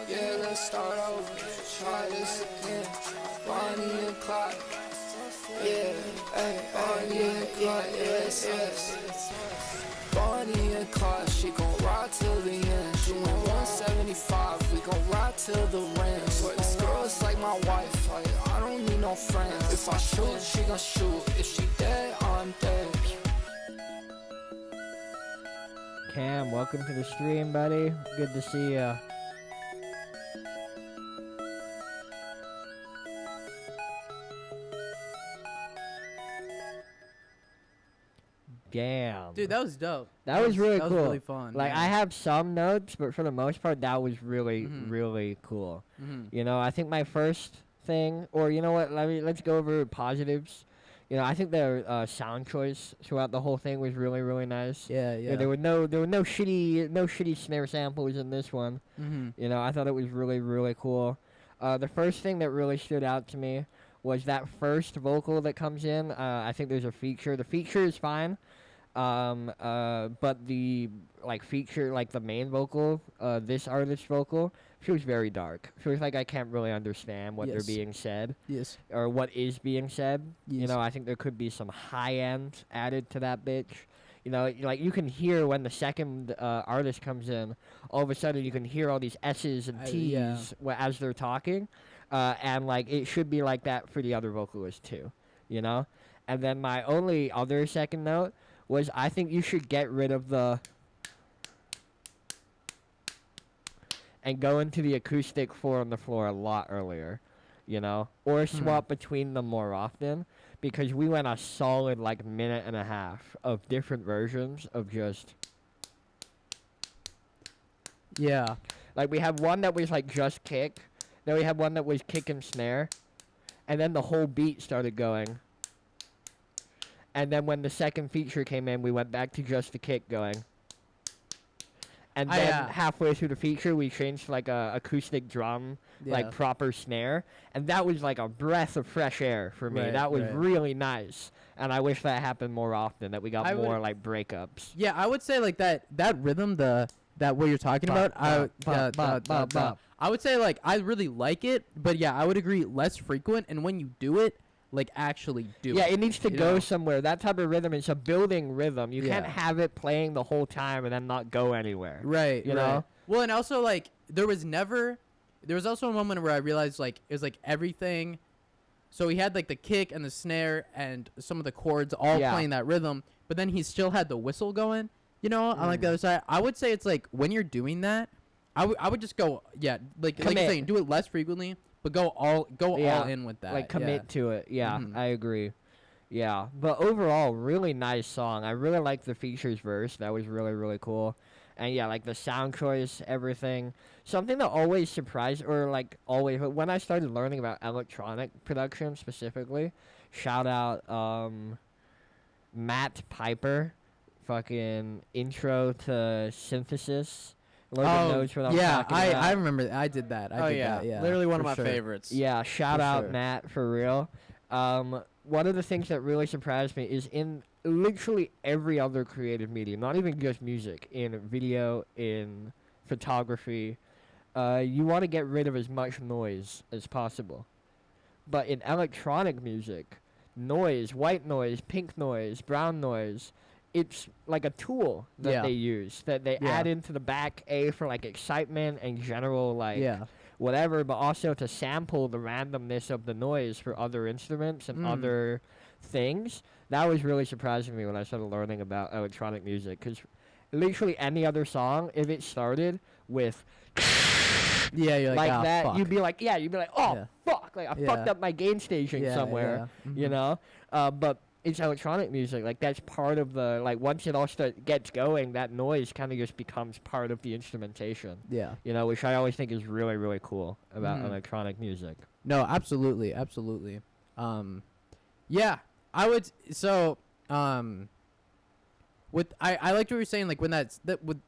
Yeah, let's start over. Try this again. Bonnie and Clyde. Yeah, hey, Bonnie and Clyde. Yes, yes. Bonnie and Clyde, she gon' ride till the end. She went 175, we gon' ride till the end. Swear this girl is like my wife, like, I don't need no friends. If I shoot, she gon' shoot. If she dead, I'm dead. Cam, welcome to the stream, buddy. Good to see ya. Damn. Dude, that was dope. That was really that cool. was really fun. Like, yeah. I have some notes, but for the most part, that was really, really cool. I think my first thing, or you know what? Let's go over positives. I think their sound choice throughout the whole thing was really, really nice. Yeah. There were no shitty snare samples in this one. I thought it was really, really cool. The first thing that really stood out to me was that first vocal that comes in. I think there's a feature. The feature is fine. But the feature, the main vocal, this artist's vocal, feels very dark. Feels like I can't really understand what they're being said. Yes. Or what is being said. Yes. You know, I think there could be some high end added to that bitch. You know, you can hear when the second artist comes in, all of a sudden you can hear all these S's and T's as they're talking. And, it should be like that for the other vocalist, too. You know? And then my only other second note was I think you should get rid of the and go into the acoustic 4 on the floor a lot earlier, you know? Or swap between them more often. Because we went a solid, minute and a half of different versions of just... Yeah. We had one that was, just kick. Then we had one that was kick and snare. And then the whole beat started going. And then when the second feature came in, we went back to just the kick going. And then halfway through the feature, we changed to a acoustic drum, proper snare. And that was a breath of fresh air for me. That was really nice. And I wish that happened more often, that we got more breakups. Yeah, I would say that rhythm, that what you're talking about, I would say I really like it, but yeah, I would agree less frequent. And when you do it, actually do it. Yeah, it needs to go somewhere. That type of rhythm is a building rhythm. You can't have it playing the whole time and then not go anywhere. Right. You know? Well, and also there was also a moment where I realized it was everything. So he had the kick and the snare and some of the chords all playing that rhythm, but then he still had the whistle going, you know, on the other side. I would say it's when you're doing that, I would just go, like you're saying, do it less frequently. But go all in with that. Commit to it. Yeah, I agree. Yeah, but overall, really nice song. I really like the features verse. That was really, really cool. And yeah, the sound choice, everything. Something that always surprised, or always, but when I started learning about electronic production specifically, shout out Matt Piper, fucking intro to synthesis. Logan knows what I'm talking about. I remember. I did that. I did that. Yeah, literally one of my favorites. Yeah, shout out Matt for real. One of the things that really surprised me is in literally every other creative medium, not even just music, in video, in photography, you want to get rid of as much noise as possible. But in electronic music, noise, white noise, pink noise, brown noise, it's like a tool that they use, that they add into the back for excitement and general whatever, but also to sample the randomness of the noise for other instruments and other things. That was really surprising me when I started learning about electronic music, because literally any other song, if it started with you're that, fuck. you'd be like, oh fuck, I fucked up my gain staging somewhere, you know. But it's electronic music, that's part of the, once it all gets going, that noise kind of just becomes part of the instrumentation. Yeah. You know, which I always think is really, really cool about electronic music. No, absolutely, absolutely. Yeah, I would, so, I liked what you were saying, when there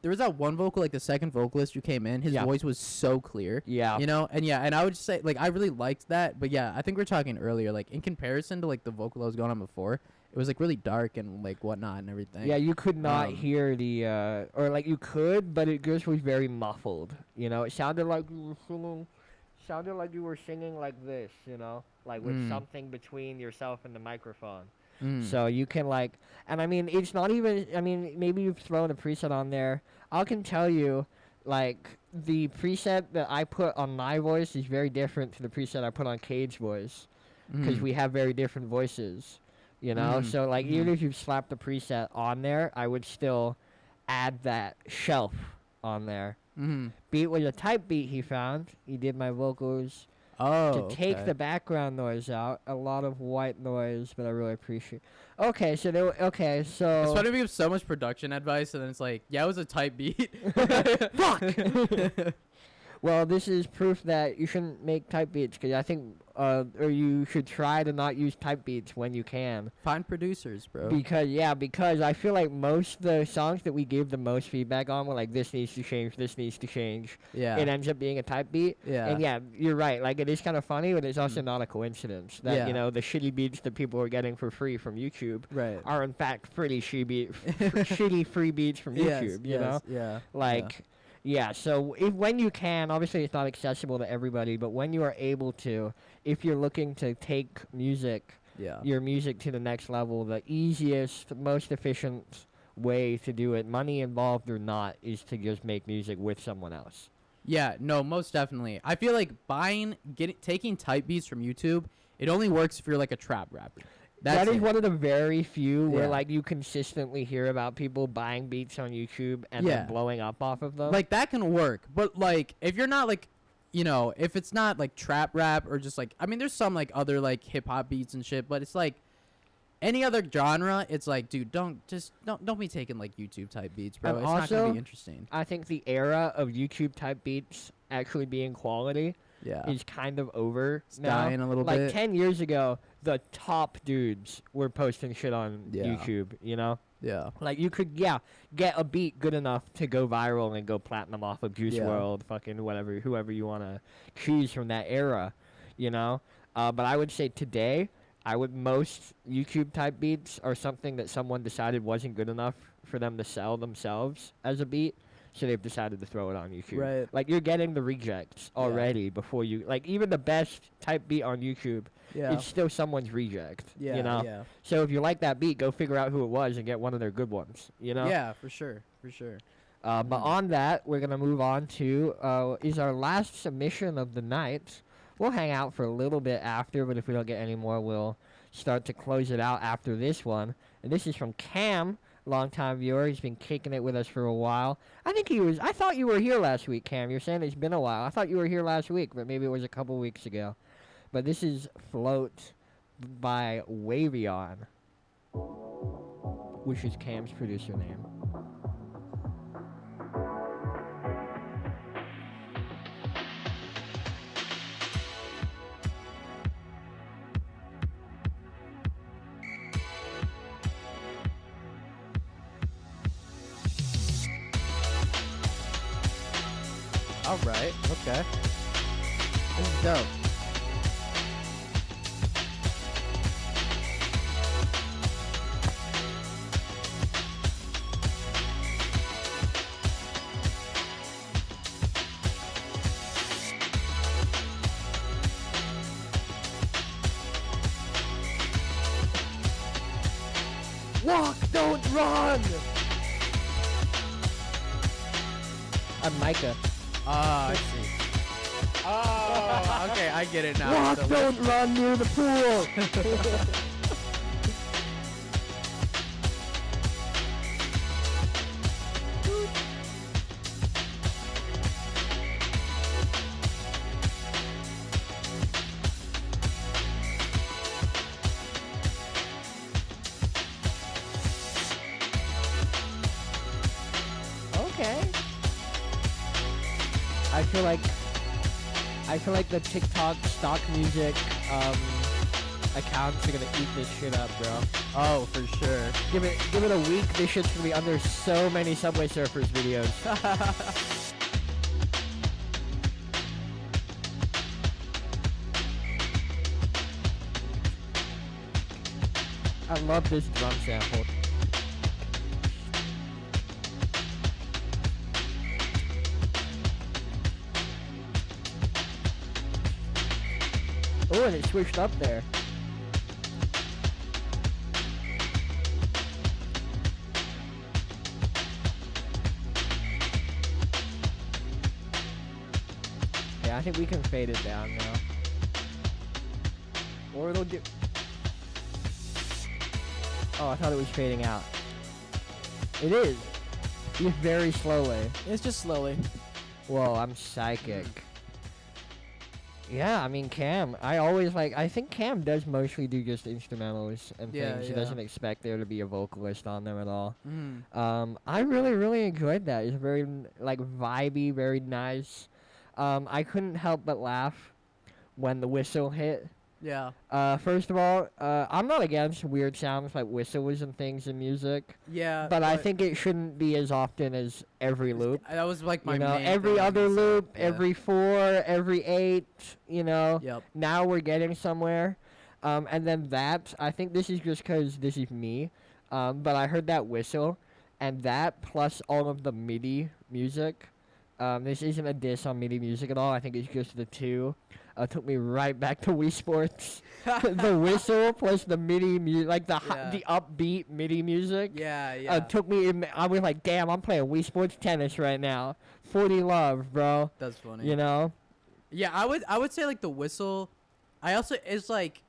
was that one vocal, the second vocalist who came in, his voice was so clear. Yeah. You know, and I would just say, I really liked that, but yeah, I think we were talking earlier, in comparison to, the vocal that was going on before, it was, really dark and, whatnot and everything. Yeah, you could not hear the, or, you could, but it just was very muffled, you know? It sounded like you were singing like this, you know? With something between yourself and the microphone. So you can and I mean, it's not even, I mean, maybe you've thrown a preset on there. I can tell you, the preset that I put on my voice is very different to the preset I put on Cade's voice, because we have very different voices, you know? So, even if you slap the preset on there, I would still add that shelf on there. Beat was a type beat he found. He did my vocals. To take the background noise out, a lot of white noise, but I really appreciate. So it's funny to give so much production advice, and then it's it was a type beat. Fuck. Well, this is proof that you shouldn't make type beats, because I think, or you should try to not use type beats when you can. Find producers, bro. Because I feel like most the songs that we give the most feedback on were like, this needs to change, this needs to change. Yeah. It ends up being a type beat. Yeah. And yeah, you're right. Like, it is kind of funny, but it's also not a coincidence that, Yeah. you know, the shitty beats that people are getting for free from YouTube Right. are in fact pretty shitty free beats from YouTube, you know? Yeah. Like, yeah, so when you can, obviously it's not accessible to everybody, but when you are able to, if you're looking to take your music to the next level, the easiest, most efficient way to do it, money involved or not, is to just make music with someone else. Yeah, no, most definitely. I feel like taking type beats from YouTube, it only works if you're like a trap rapper. That is one of the very few where Yeah. like you consistently hear about people buying beats on YouTube and Yeah. then blowing up off of them. Like, that can work, but like if you're not like, you know, if it's not like trap rap or just like, I mean, there's some like other like hip hop beats and shit, but it's like any other genre, it's like, dude, don't be taking like YouTube type beats, bro. And It's not gonna also, be interesting. I think the era of YouTube type beats actually being quality is kind of over now. Dying a little like bit. 10 years ago, the top dudes were posting shit on Yeah. YouTube, you know? Yeah. Like, you could, get a beat good enough to go viral and go platinum off of Juice Yeah. WRLD, fucking whoever you want to choose from that era, you know? But I would say today, most YouTube type beats are something that someone decided wasn't good enough for them to sell themselves as a beat, so they've decided to throw it on YouTube. Right. Like, you're getting the rejects already before you, like, even the best type beat on YouTube, it's still someone's reject, you know? Yeah. So if you like that beat, go figure out who it was and get one of their good ones, you know? Yeah, for sure. But on that, we're going to move on to, is our last submission of the night. We'll hang out for a little bit after, but if we don't get any more, we'll start to close it out after this one. And this is from Cam, longtime viewer. He's been kicking it with us for a while. I thought you were here last week, Cam. You're saying it's been a while. I thought you were here last week, but maybe it was a couple weeks ago. But this is Float by Wavion, which is Cam's producer name. All right. Okay. This is dope. Walk, don't run! I'm Micah. Ah, I see. Oh, okay, I get it now. Walk, So don't run near the pool! Okay. I feel like the TikTok stock music accounts are gonna eat this shit up, bro. Oh, for sure. Give it a week, this shit's gonna be under so many Subway Surfers videos. I love this drum sample. Oh, and it switched up there. Yeah, I think we can fade it down now. Or it'll do... Oh, I thought it was fading out. It is. Just very slowly. It's just slowly. Whoa, I'm psychic. Yeah, I mean, Cam, I think Cam does mostly do just instrumentals and things. He doesn't expect there to be a vocalist on them at all. I really, really enjoyed that. It's very, like, vibey, very nice. I couldn't help but laugh when the whistle hit. Yeah. First of all, I'm not against weird sounds like whistles and things in music. Yeah. But I think it shouldn't be as often as every loop. That was like my You know, main every thing I other was gonna say. loop, Yeah. every 4, every 8, you know. Yep. Now we're getting somewhere. And then that, I think this is just because this is me. But I heard that whistle, and that plus all of the MIDI music. This isn't a diss on MIDI music at all. I think it's just the two. Took me right back to Wii Sports. The whistle plus the MIDI music, like the upbeat MIDI music. Yeah, yeah. Took me. I was like, damn, I'm playing Wii Sports tennis right now. 40 love, bro. That's funny. You know. Yeah, I would say like the whistle. I also it's like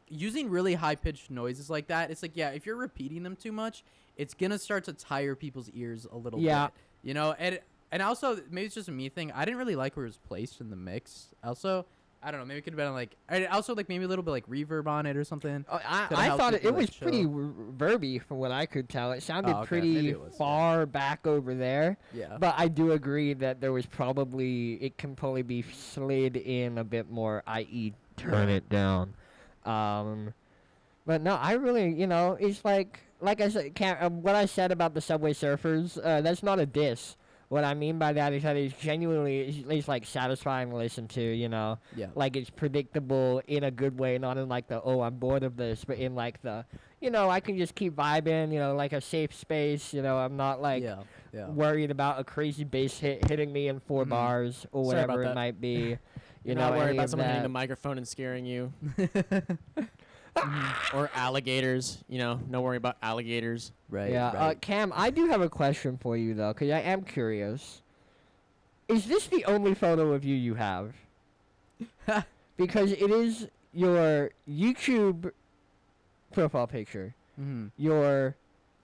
using really high pitched noises like that. It's like if you're repeating them too much, it's gonna start to tire people's ears a little bit. You know, and also maybe it's just a me thing. I didn't really like where it was placed in the mix. Also, I don't know. Maybe it could have been like. Also, like maybe a little bit like reverb on it or something. I thought it was pretty verby from what I could tell. It sounded pretty far back over there. Yeah. But I do agree that there was it can probably be slid in a bit more, i.e., turn it down. But no, I really, it's like I said, what I said about the Subway Surfers, that's not a diss. What I mean by that is that it's genuinely, it's like satisfying to listen to, Yeah. Like it's predictable in a good way, not in like the, oh, I'm bored of this, but in like the, I can just keep vibing, like a safe space, I'm not like worried about a crazy bass hit hitting me in 4 bars or whatever it might be. You're not worried about someone hitting a microphone and scaring you. Or alligators, no worry about alligators. Right. Yeah. Right. Cam, I do have a question for you though, because I am curious. Is this the only photo of you have? Because it is your YouTube profile picture, your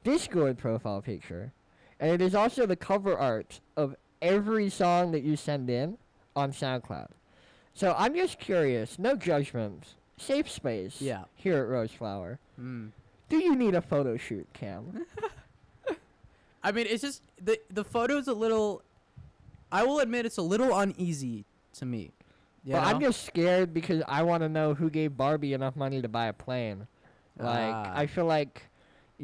Discord profile picture, and it is also the cover art of every song that you send in on SoundCloud. So I'm just curious, no judgment. Safe space. Yeah. Here at Roseflower. Do you need a photo shoot, Cam? I mean, it's just the photo's a little. I will admit it's a little uneasy to me. Well, I'm just scared because I want to know who gave Barbie enough money to buy a plane. Like, I feel like, I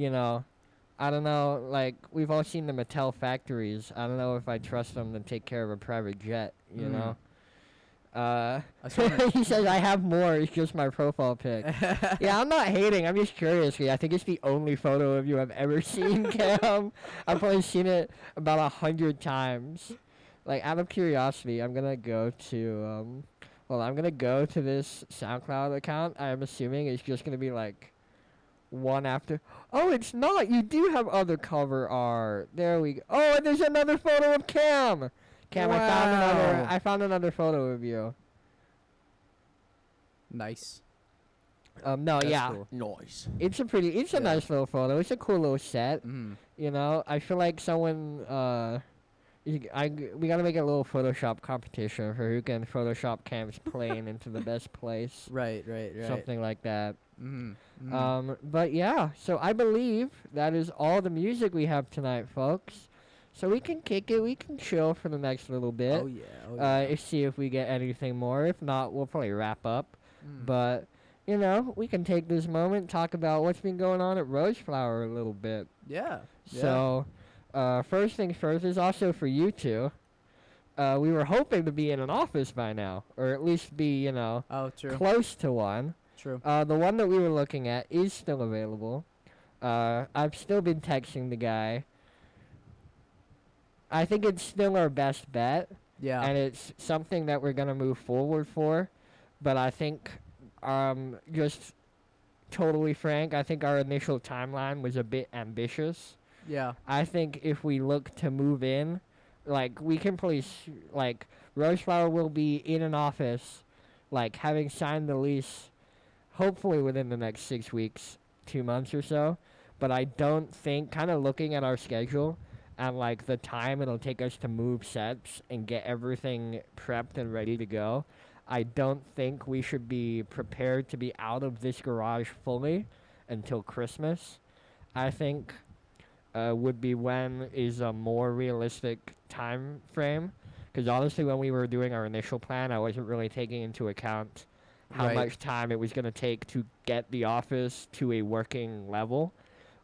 don't know. Like, we've all seen the Mattel factories. I don't know if I trust them to take care of a private jet. You know. He says I have more. It's just my profile pic. Yeah, I'm not hating. I'm just curious. I think it's the only photo of you I've ever seen, Cam. I've probably seen it about 100 times. Like, out of curiosity, I'm gonna go to I'm gonna go to this SoundCloud account. I'm assuming it's just gonna be like one after. Oh, it's not. You do have other cover art. There we go. Oh, and there's another photo of Cam. Cam, wow. I found another photo of you. Nice. No, That's yeah. cool. Nice. It's a nice little photo. It's a cool little set. I feel like someone we gotta make a little Photoshop competition for who can Photoshop Cam's plane into the best place. Right. Something like that. But yeah, so I believe that is all the music we have tonight, folks. So we can kick it, we can chill for the next little bit. Oh yeah. See if we get anything more. If not, we'll probably wrap up. But, we can take this moment, talk about what's been going on at Roseflower a little bit. Yeah. So, first things first is also for you two. We were hoping to be in an office by now, or at least be, true. close to one. True. The one that we were looking at is still available. I've still been texting the guy. I think it's still our best bet. Yeah. And it's something that we're going to move forward for. But I think, just totally frank, I think our initial timeline was a bit ambitious. Yeah. I think if we look to move in, like, we can probably, like, Roseflower will be in an office, like, having signed the lease, hopefully within the next 6 weeks, 2 months or so. But I don't think, kind of looking at our schedule, and like the time it'll take us to move sets and get everything prepped and ready to go, I don't think we should be prepared to be out of this garage fully until Christmas. I think would be when is a more realistic time frame, Because honestly, when we were doing our initial plan, I wasn't really taking into account how Right. much time it was going to take to get the office to a working level,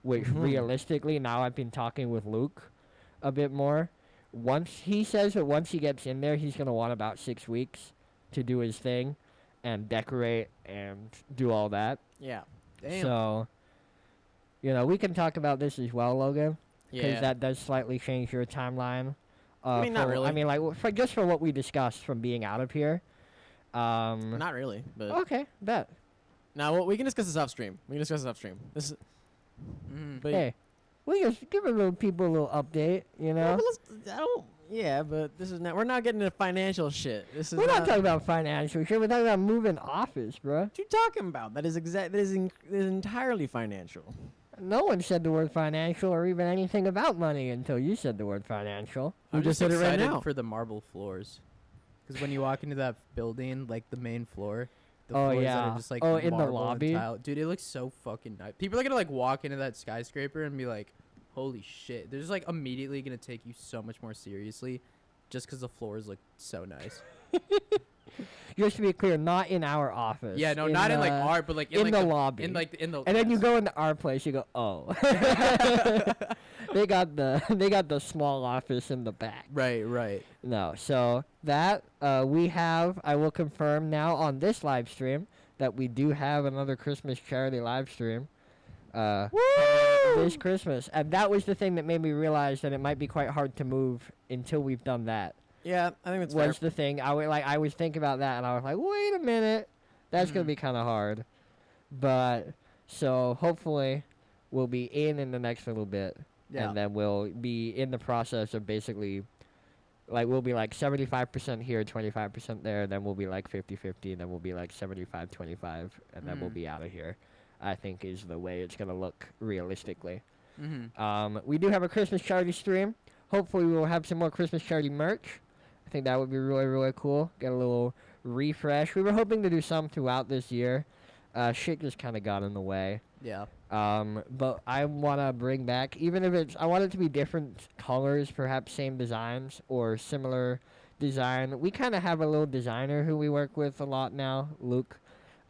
which realistically, now I've been talking with Luke a bit more. He says that once he gets in there, he's going to want about 6 weeks to do his thing and decorate and do all that. Yeah. Damn. So, we can talk about this as well, Logan. Because Yeah. that does slightly change your timeline. I mean, not really. I mean, like, just for what we discussed from being out of here. Not really, but Okay, bet. now we can discuss this off stream. This is, but Hey, we just give people a little update, Yeah, but but this is not. We're not getting into financial shit. This is. We're not talking about financial shit. We're talking about moving office, bro. What you talking about? That is entirely financial. No one said the word financial or even anything about money until you said the word financial. I'm just just said it right excited now. for the marble floors. Because when you walk into that building, like the main floor, the Oh, floors that yeah. are just like Oh, in the marble and lobby? tile. Dude, it looks so fucking nice. People are gonna like walk into that skyscraper and be like, holy shit. They're just like immediately gonna take you so much more seriously just because the floors look so nice. Just to be clear, not in our office. Yeah, no, not in like art, but like in like the lobby. In like in the And then you yes. go into our place, you go, oh. they got the small office in the back. Right. No, so that I will confirm now on this live stream that we do have another Christmas charity live stream. This Christmas, and that was the thing that made me realize that it might be quite hard to move until we've done that. Yeah, I think that's Was fair. the thing I was thinking about that, and I was like, wait a minute, that's gonna be kind of hard. But so hopefully we'll be in the next little bit, Yeah. and then we'll be in the process of basically. Like, we'll be like 75% here, 25% there, then we'll be like 50-50, and then we'll be like 75-25, and then we'll be out of here, I think is the way it's going to look realistically. We do have a Christmas charity stream. Hopefully we'll have some more Christmas charity merch. I think that would be really, really cool. Get a little refresh. We were hoping to do some throughout this year. Shit just kind of got in the way. Yeah. But I want to bring back, even if I want it to be different colors, perhaps same designs or similar design. We kind of have a little designer who we work with a lot now, Luke.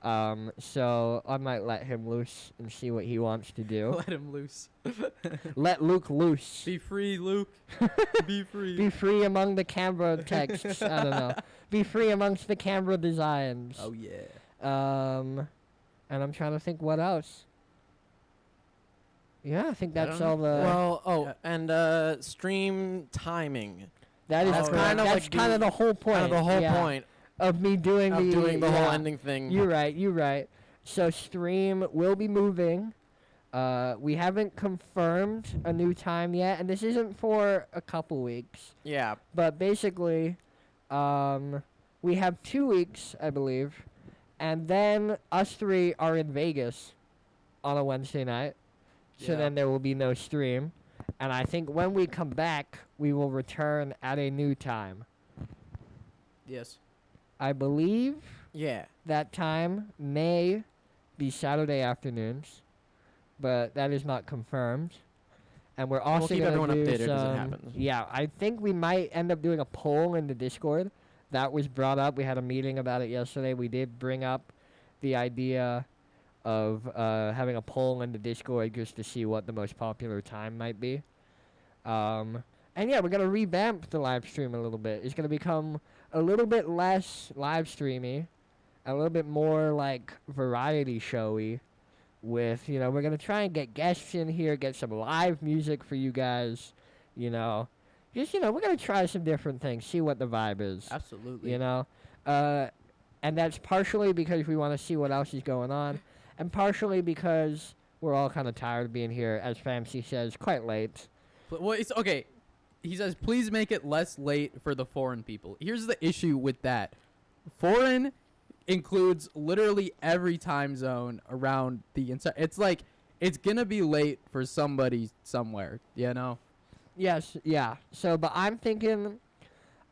So I might let him loose and see what he wants to do. Let him loose. Let Luke loose. Be free, Luke. Be free. Be free among the Canberra texts. I don't know. Be free amongst the Canberra designs. Oh, yeah. And I'm trying to think what else. Yeah, I think that's all the. Well, and stream timing. That is That's correct. kind of That's like kind of the whole point. Kind of the whole yeah, point of me doing of doing the whole yeah. ending thing. You're right. So stream will be moving. We haven't confirmed a new time yet, and this isn't for a couple weeks. Yeah. But basically, we have 2 weeks, I believe, and then us three are in Vegas on a Wednesday night. So then there will be no stream. And I think when we come back, we will return at a new time. Yes. I believe Yeah. that time may be Saturday afternoons, but that is not confirmed. And we're also keep gonna everyone do updated as it some- happens. Yeah, I think we might end up doing a poll in the Discord. That was brought up. We had a meeting about it yesterday. We did bring up the idea of having a poll in the Discord just to see what the most popular time might be. And yeah, we're going to revamp the live stream a little bit. It's going to become a little bit less live streamy, a little bit more like variety showy with, we're going to try and get guests in here, get some live music for you guys, Just, we're going to try some different things, see what the vibe is. Absolutely. And that's partially because we want to see what else is going on, and partially because we're all kind of tired of being here, as Famsi says, quite late. Well, it's okay. He says, please make it less late for the foreign people. Here's the issue with that. Foreign includes literally every time zone around the inside. It's like, it's going to be late for somebody somewhere, Yes, yeah. So, but I'm thinking,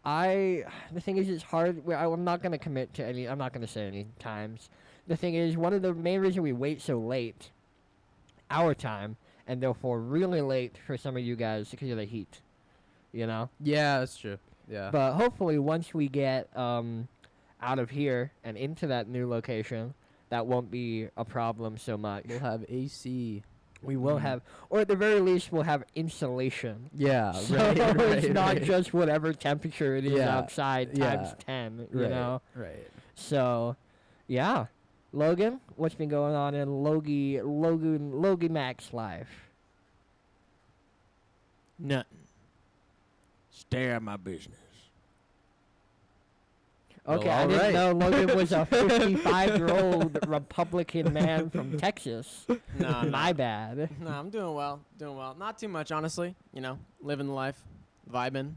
the thing is, it's hard. I'm not going to commit to any, I'm not going to say any times. The thing is, one of the main reasons we wait so late, our time, and therefore really late for some of you guys, because of the heat, Yeah, that's true. Yeah. But hopefully, once we get out of here and into that new location, that won't be a problem so much. We'll have AC. We will have, or at the very least, we'll have insulation. Yeah, So right, it's right, not right. just whatever temperature it is Yeah, outside times 10, you right, know? Right. So, yeah. Logan, what's been going on in Logie Mac's life? Nothing. Stay out of my business. Okay, Well, I didn't alright. know Logan was a 55-year-old Republican man from Texas. No, My bad. No, I'm doing well. Doing well. Not too much, honestly. You know, living the life, vibing.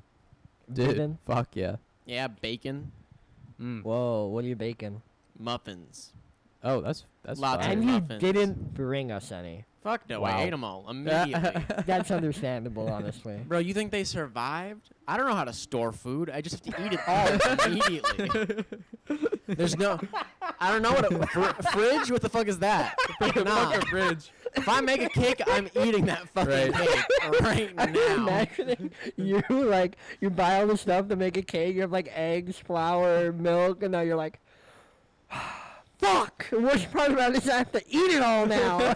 Dude, Bacon? fuck yeah. Yeah, bacon, Whoa, what are you baking? muffins. Oh, that's Lots fine. of And you muffins. didn't bring us any. Fuck no, Wow. I ate them all immediately. That's understandable, honestly. Bro, you think they survived? I don't know how to store food. I just have to eat it all immediately. There's no... I don't know what a... fridge? What the fuck is that? Nah. Fridge. If I make a cake, I'm eating that fucking cake right I'm now. imagining you, like, you buy all the stuff to make a cake. You have, like, eggs, flour, milk, and now you're like, fuck! The worst part about it is I have to eat it all now.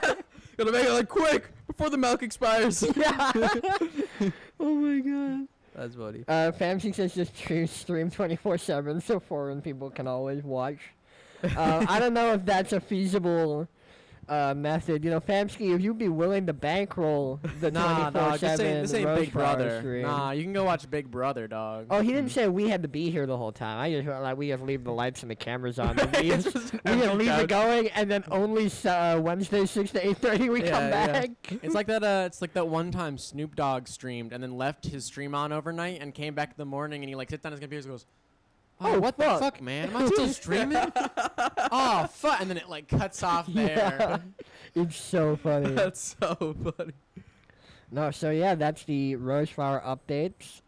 Gotta make it like quick before the milk expires. Yeah. Oh my god. That's funny. Fancy says just stream 24/7 so foreign people can always watch. I don't know if that's a feasible method. You know, Famsky, if you'd be willing to bankroll the 24/7 this ain't Big Roseflower Brother. stream. Nah, you can go watch Big Brother, dog. Oh, he didn't say we had to be here the whole time. I just like we just leave the lights and the cameras on. And we just leave it going, and then only Wednesday 6 to 8:30 we come back. It's like that. It's like that one time Snoop Dogg streamed and then left his stream on overnight and came back in the morning and he like sits down his computer and goes, "Oh, what the fuck, man? Am I still streaming? Oh, fuck!" And then it like cuts off there. Yeah. It's so funny. That's so funny. No, so yeah, that's the Roseflower updates.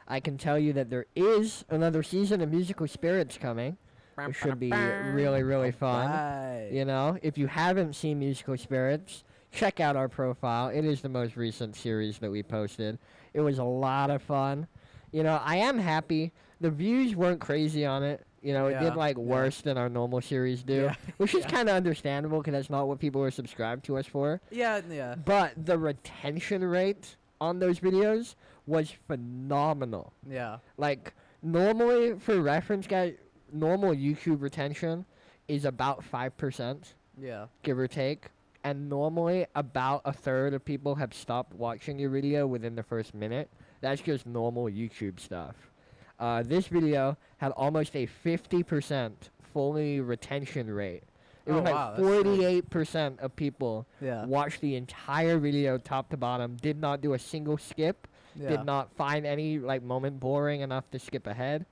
I can tell you that there is another season of Musical Spirits coming, which should be really, really fun. Right. You know, if you haven't seen Musical Spirits, check out our profile. It is the most recent series that we posted. It was a lot of fun. You know, I am happy. The views weren't crazy on it. You know, it did like worse than our normal series do, which is kind of understandable because that's not what people are subscribed to us for. Yeah, yeah. But the retention rate on those videos was phenomenal. Yeah. Like, normally, for reference, guys, normal YouTube retention is about 5%, Yeah. give or take. And normally, about a third of people have stopped watching your video within the first minute. That's just normal YouTube stuff. This video had almost a 50% fully retention rate. It was like 48% of people watched the entire video top to bottom, did not do a single skip, did not find any like moment boring enough to skip ahead.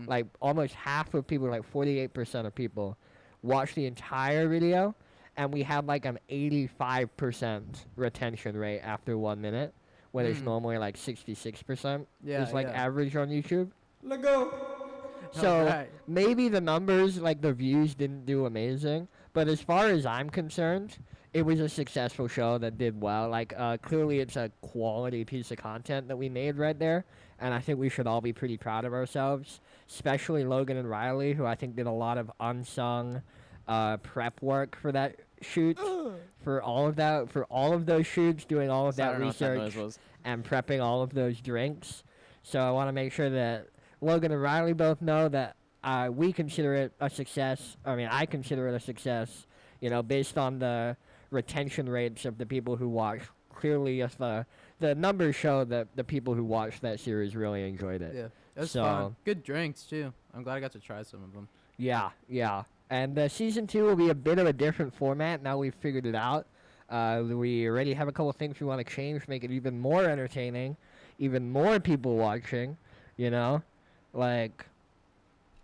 Like almost half of people, like 48% of people, watched the entire video, and we had like an 85% retention rate after 1 minute, when it's normally like 66%. It's like average on YouTube. Let go. So maybe the numbers, like the views, didn't do amazing, but as far as I'm concerned, it was a successful show that did well. Like clearly, it's a quality piece of content that we made right there, and I think we should all be pretty proud of ourselves, especially Logan and Riley, who I think did a lot of unsung prep work for that shoot, for all of those shoots, doing all of that research and prepping all of those drinks. So I want to make sure that Logan and Riley both know that we consider it a success. I mean, I consider it a success, you know, based on the retention rates of the people who watch. Clearly, if the numbers show that the people who watched that series really enjoyed it. Yeah, it was so fun. Good drinks, too. I'm glad I got to try some of them. Yeah, yeah. And Season 2 will be a bit of a different format now we've figured it out. We already have a couple things we want to change to make it even more entertaining, even more people watching, you know? Like,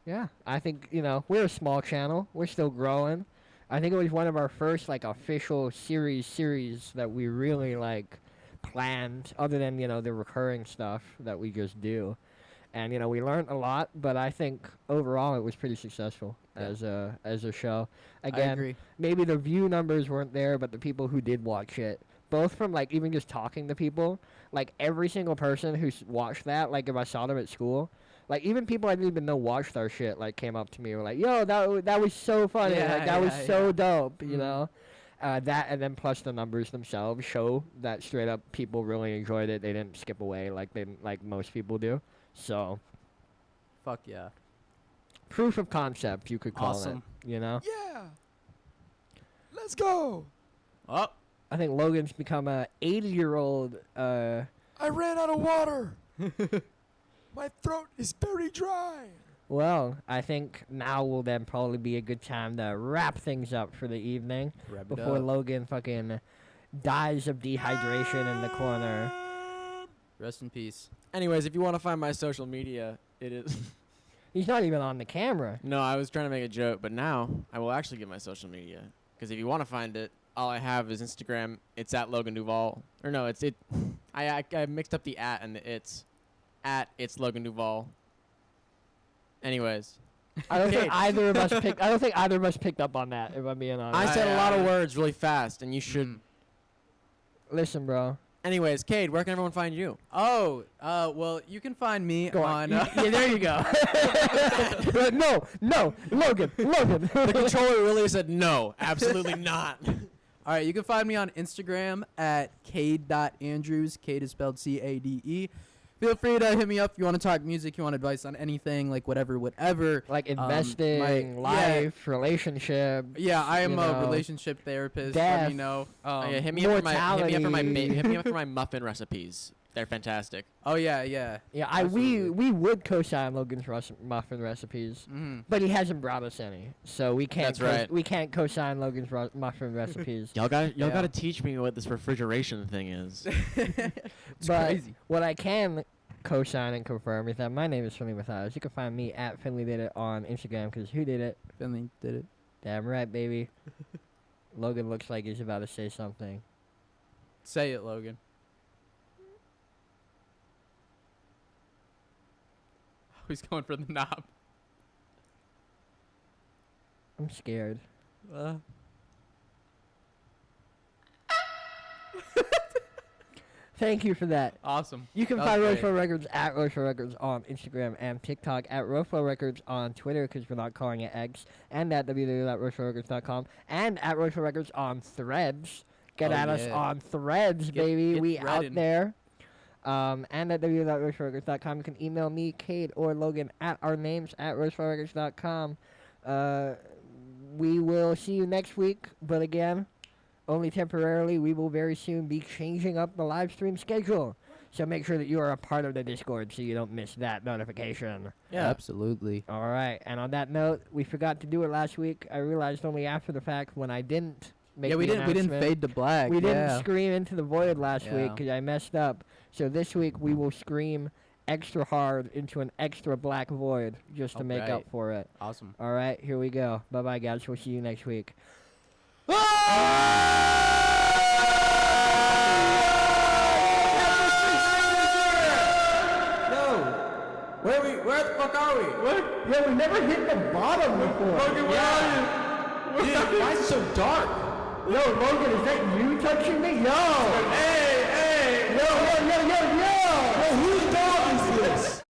yeah, I think, you know, we're a small channel. We're still growing. I think it was one of our first, like, official series that we really, like, planned, other than, you know, the recurring stuff that we just do. And, you know, we learned a lot, but I think overall it was pretty successful as a show. Again, I agree. Maybe the view numbers weren't there, but the people who did watch it both from like even just talking to people. Like every single person who's watched that, like if I saw them at school, like even people I didn't even know watched our shit, like came up to me and were like, "Yo, that was so funny. Yeah, like that was yeah, so yeah. dope." You know, that and then plus the numbers themselves show that straight up people really enjoyed it. They didn't skip away like most people do. So Fuck yeah. proof of concept, you could call Awesome. it. You know. Yeah. Let's go. Oh. I think Logan's become a 80-year-old. I ran out of water. My throat is very dry. Well, I think now will then probably be a good time to wrap things up for the evening Wrap it before up. Logan fucking dies of dehydration in the corner. Rest in peace. Anyways, if you want to find my social media, it is. He's not even on the camera. No, I was trying to make a joke, but now I will actually give my social media. Because if you want to find it, all I have is Instagram. It's at Logan Duval. Or no, it's it. I mixed up the at and the it's. At it's Logan Duval. Anyways. I don't think either of us picked. I don't think either of us picked up on that. If I'm being honest. I said a lot of words really fast, and you should. Listen, bro. Anyways, Cade, where can everyone find you? Oh, well, you can find me Go on. on. Yeah, there you go. no, Logan. The controller really said no, absolutely not. All right, you can find me on Instagram at cade.andrews. Cade is spelled C-A-D-E. Feel free to hit me up if you want to talk music, you want advice on anything, like whatever. Like investing, life, relationship. Yeah, I am a know, relationship therapist. death, Let me know. Yeah, hit me up mortality. for my muffin recipes. They're fantastic. Oh yeah, yeah. Yeah, we would co-sign Logan's muffin recipes, but he hasn't brought us any, so we can't. That's right. We can't co-sign Logan's muffin recipes. Y'all gotta teach me what this refrigeration thing is. It's but crazy. what I can co-sign and confirm is that my name is Finlay Mathias. You can find me at Finlay Did It on Instagram, because who did it? Finlay did it. Damn right, baby. Logan looks like he's about to say something. Say it, Logan. He's going for the knob. I'm scared. Thank you for that. Awesome. You can That find was Roseflower great. Records at Roseflower Records on Instagram and TikTok, at Roseflower Records on Twitter, because we're not calling it X, and at www.roseflowerrecords.com, and at Roseflower Records on Threads. Get at us on Threads, baby. We out threading. there. And at www.roseflowerrecords.com. You can email me, Cade, or Logan at our names at roseflowerrecords.com. We will see you next week, but again, only temporarily. We will very soon be changing up the live stream schedule. So make sure that you are a part of the Discord so you don't miss that notification. Yeah, absolutely. All right. And on that note, we forgot to do it last week. I realized only after the fact when I didn't make Yeah, we the didn't announcement. fade to black. We didn't yeah. scream into the void last week Yeah. because I messed up. So this week we will scream extra hard into an extra black void just to make up Alright. for it. Awesome. All right, here we go. Bye-bye, guys. We'll see you next week. Where the fuck are we? What? Yo, we never hit the bottom before. Logan, where are you? Dude, why is it so dark? Yo, Logan, is that you touching me? Yo! Hey! Yo! Yo, whose dog is this?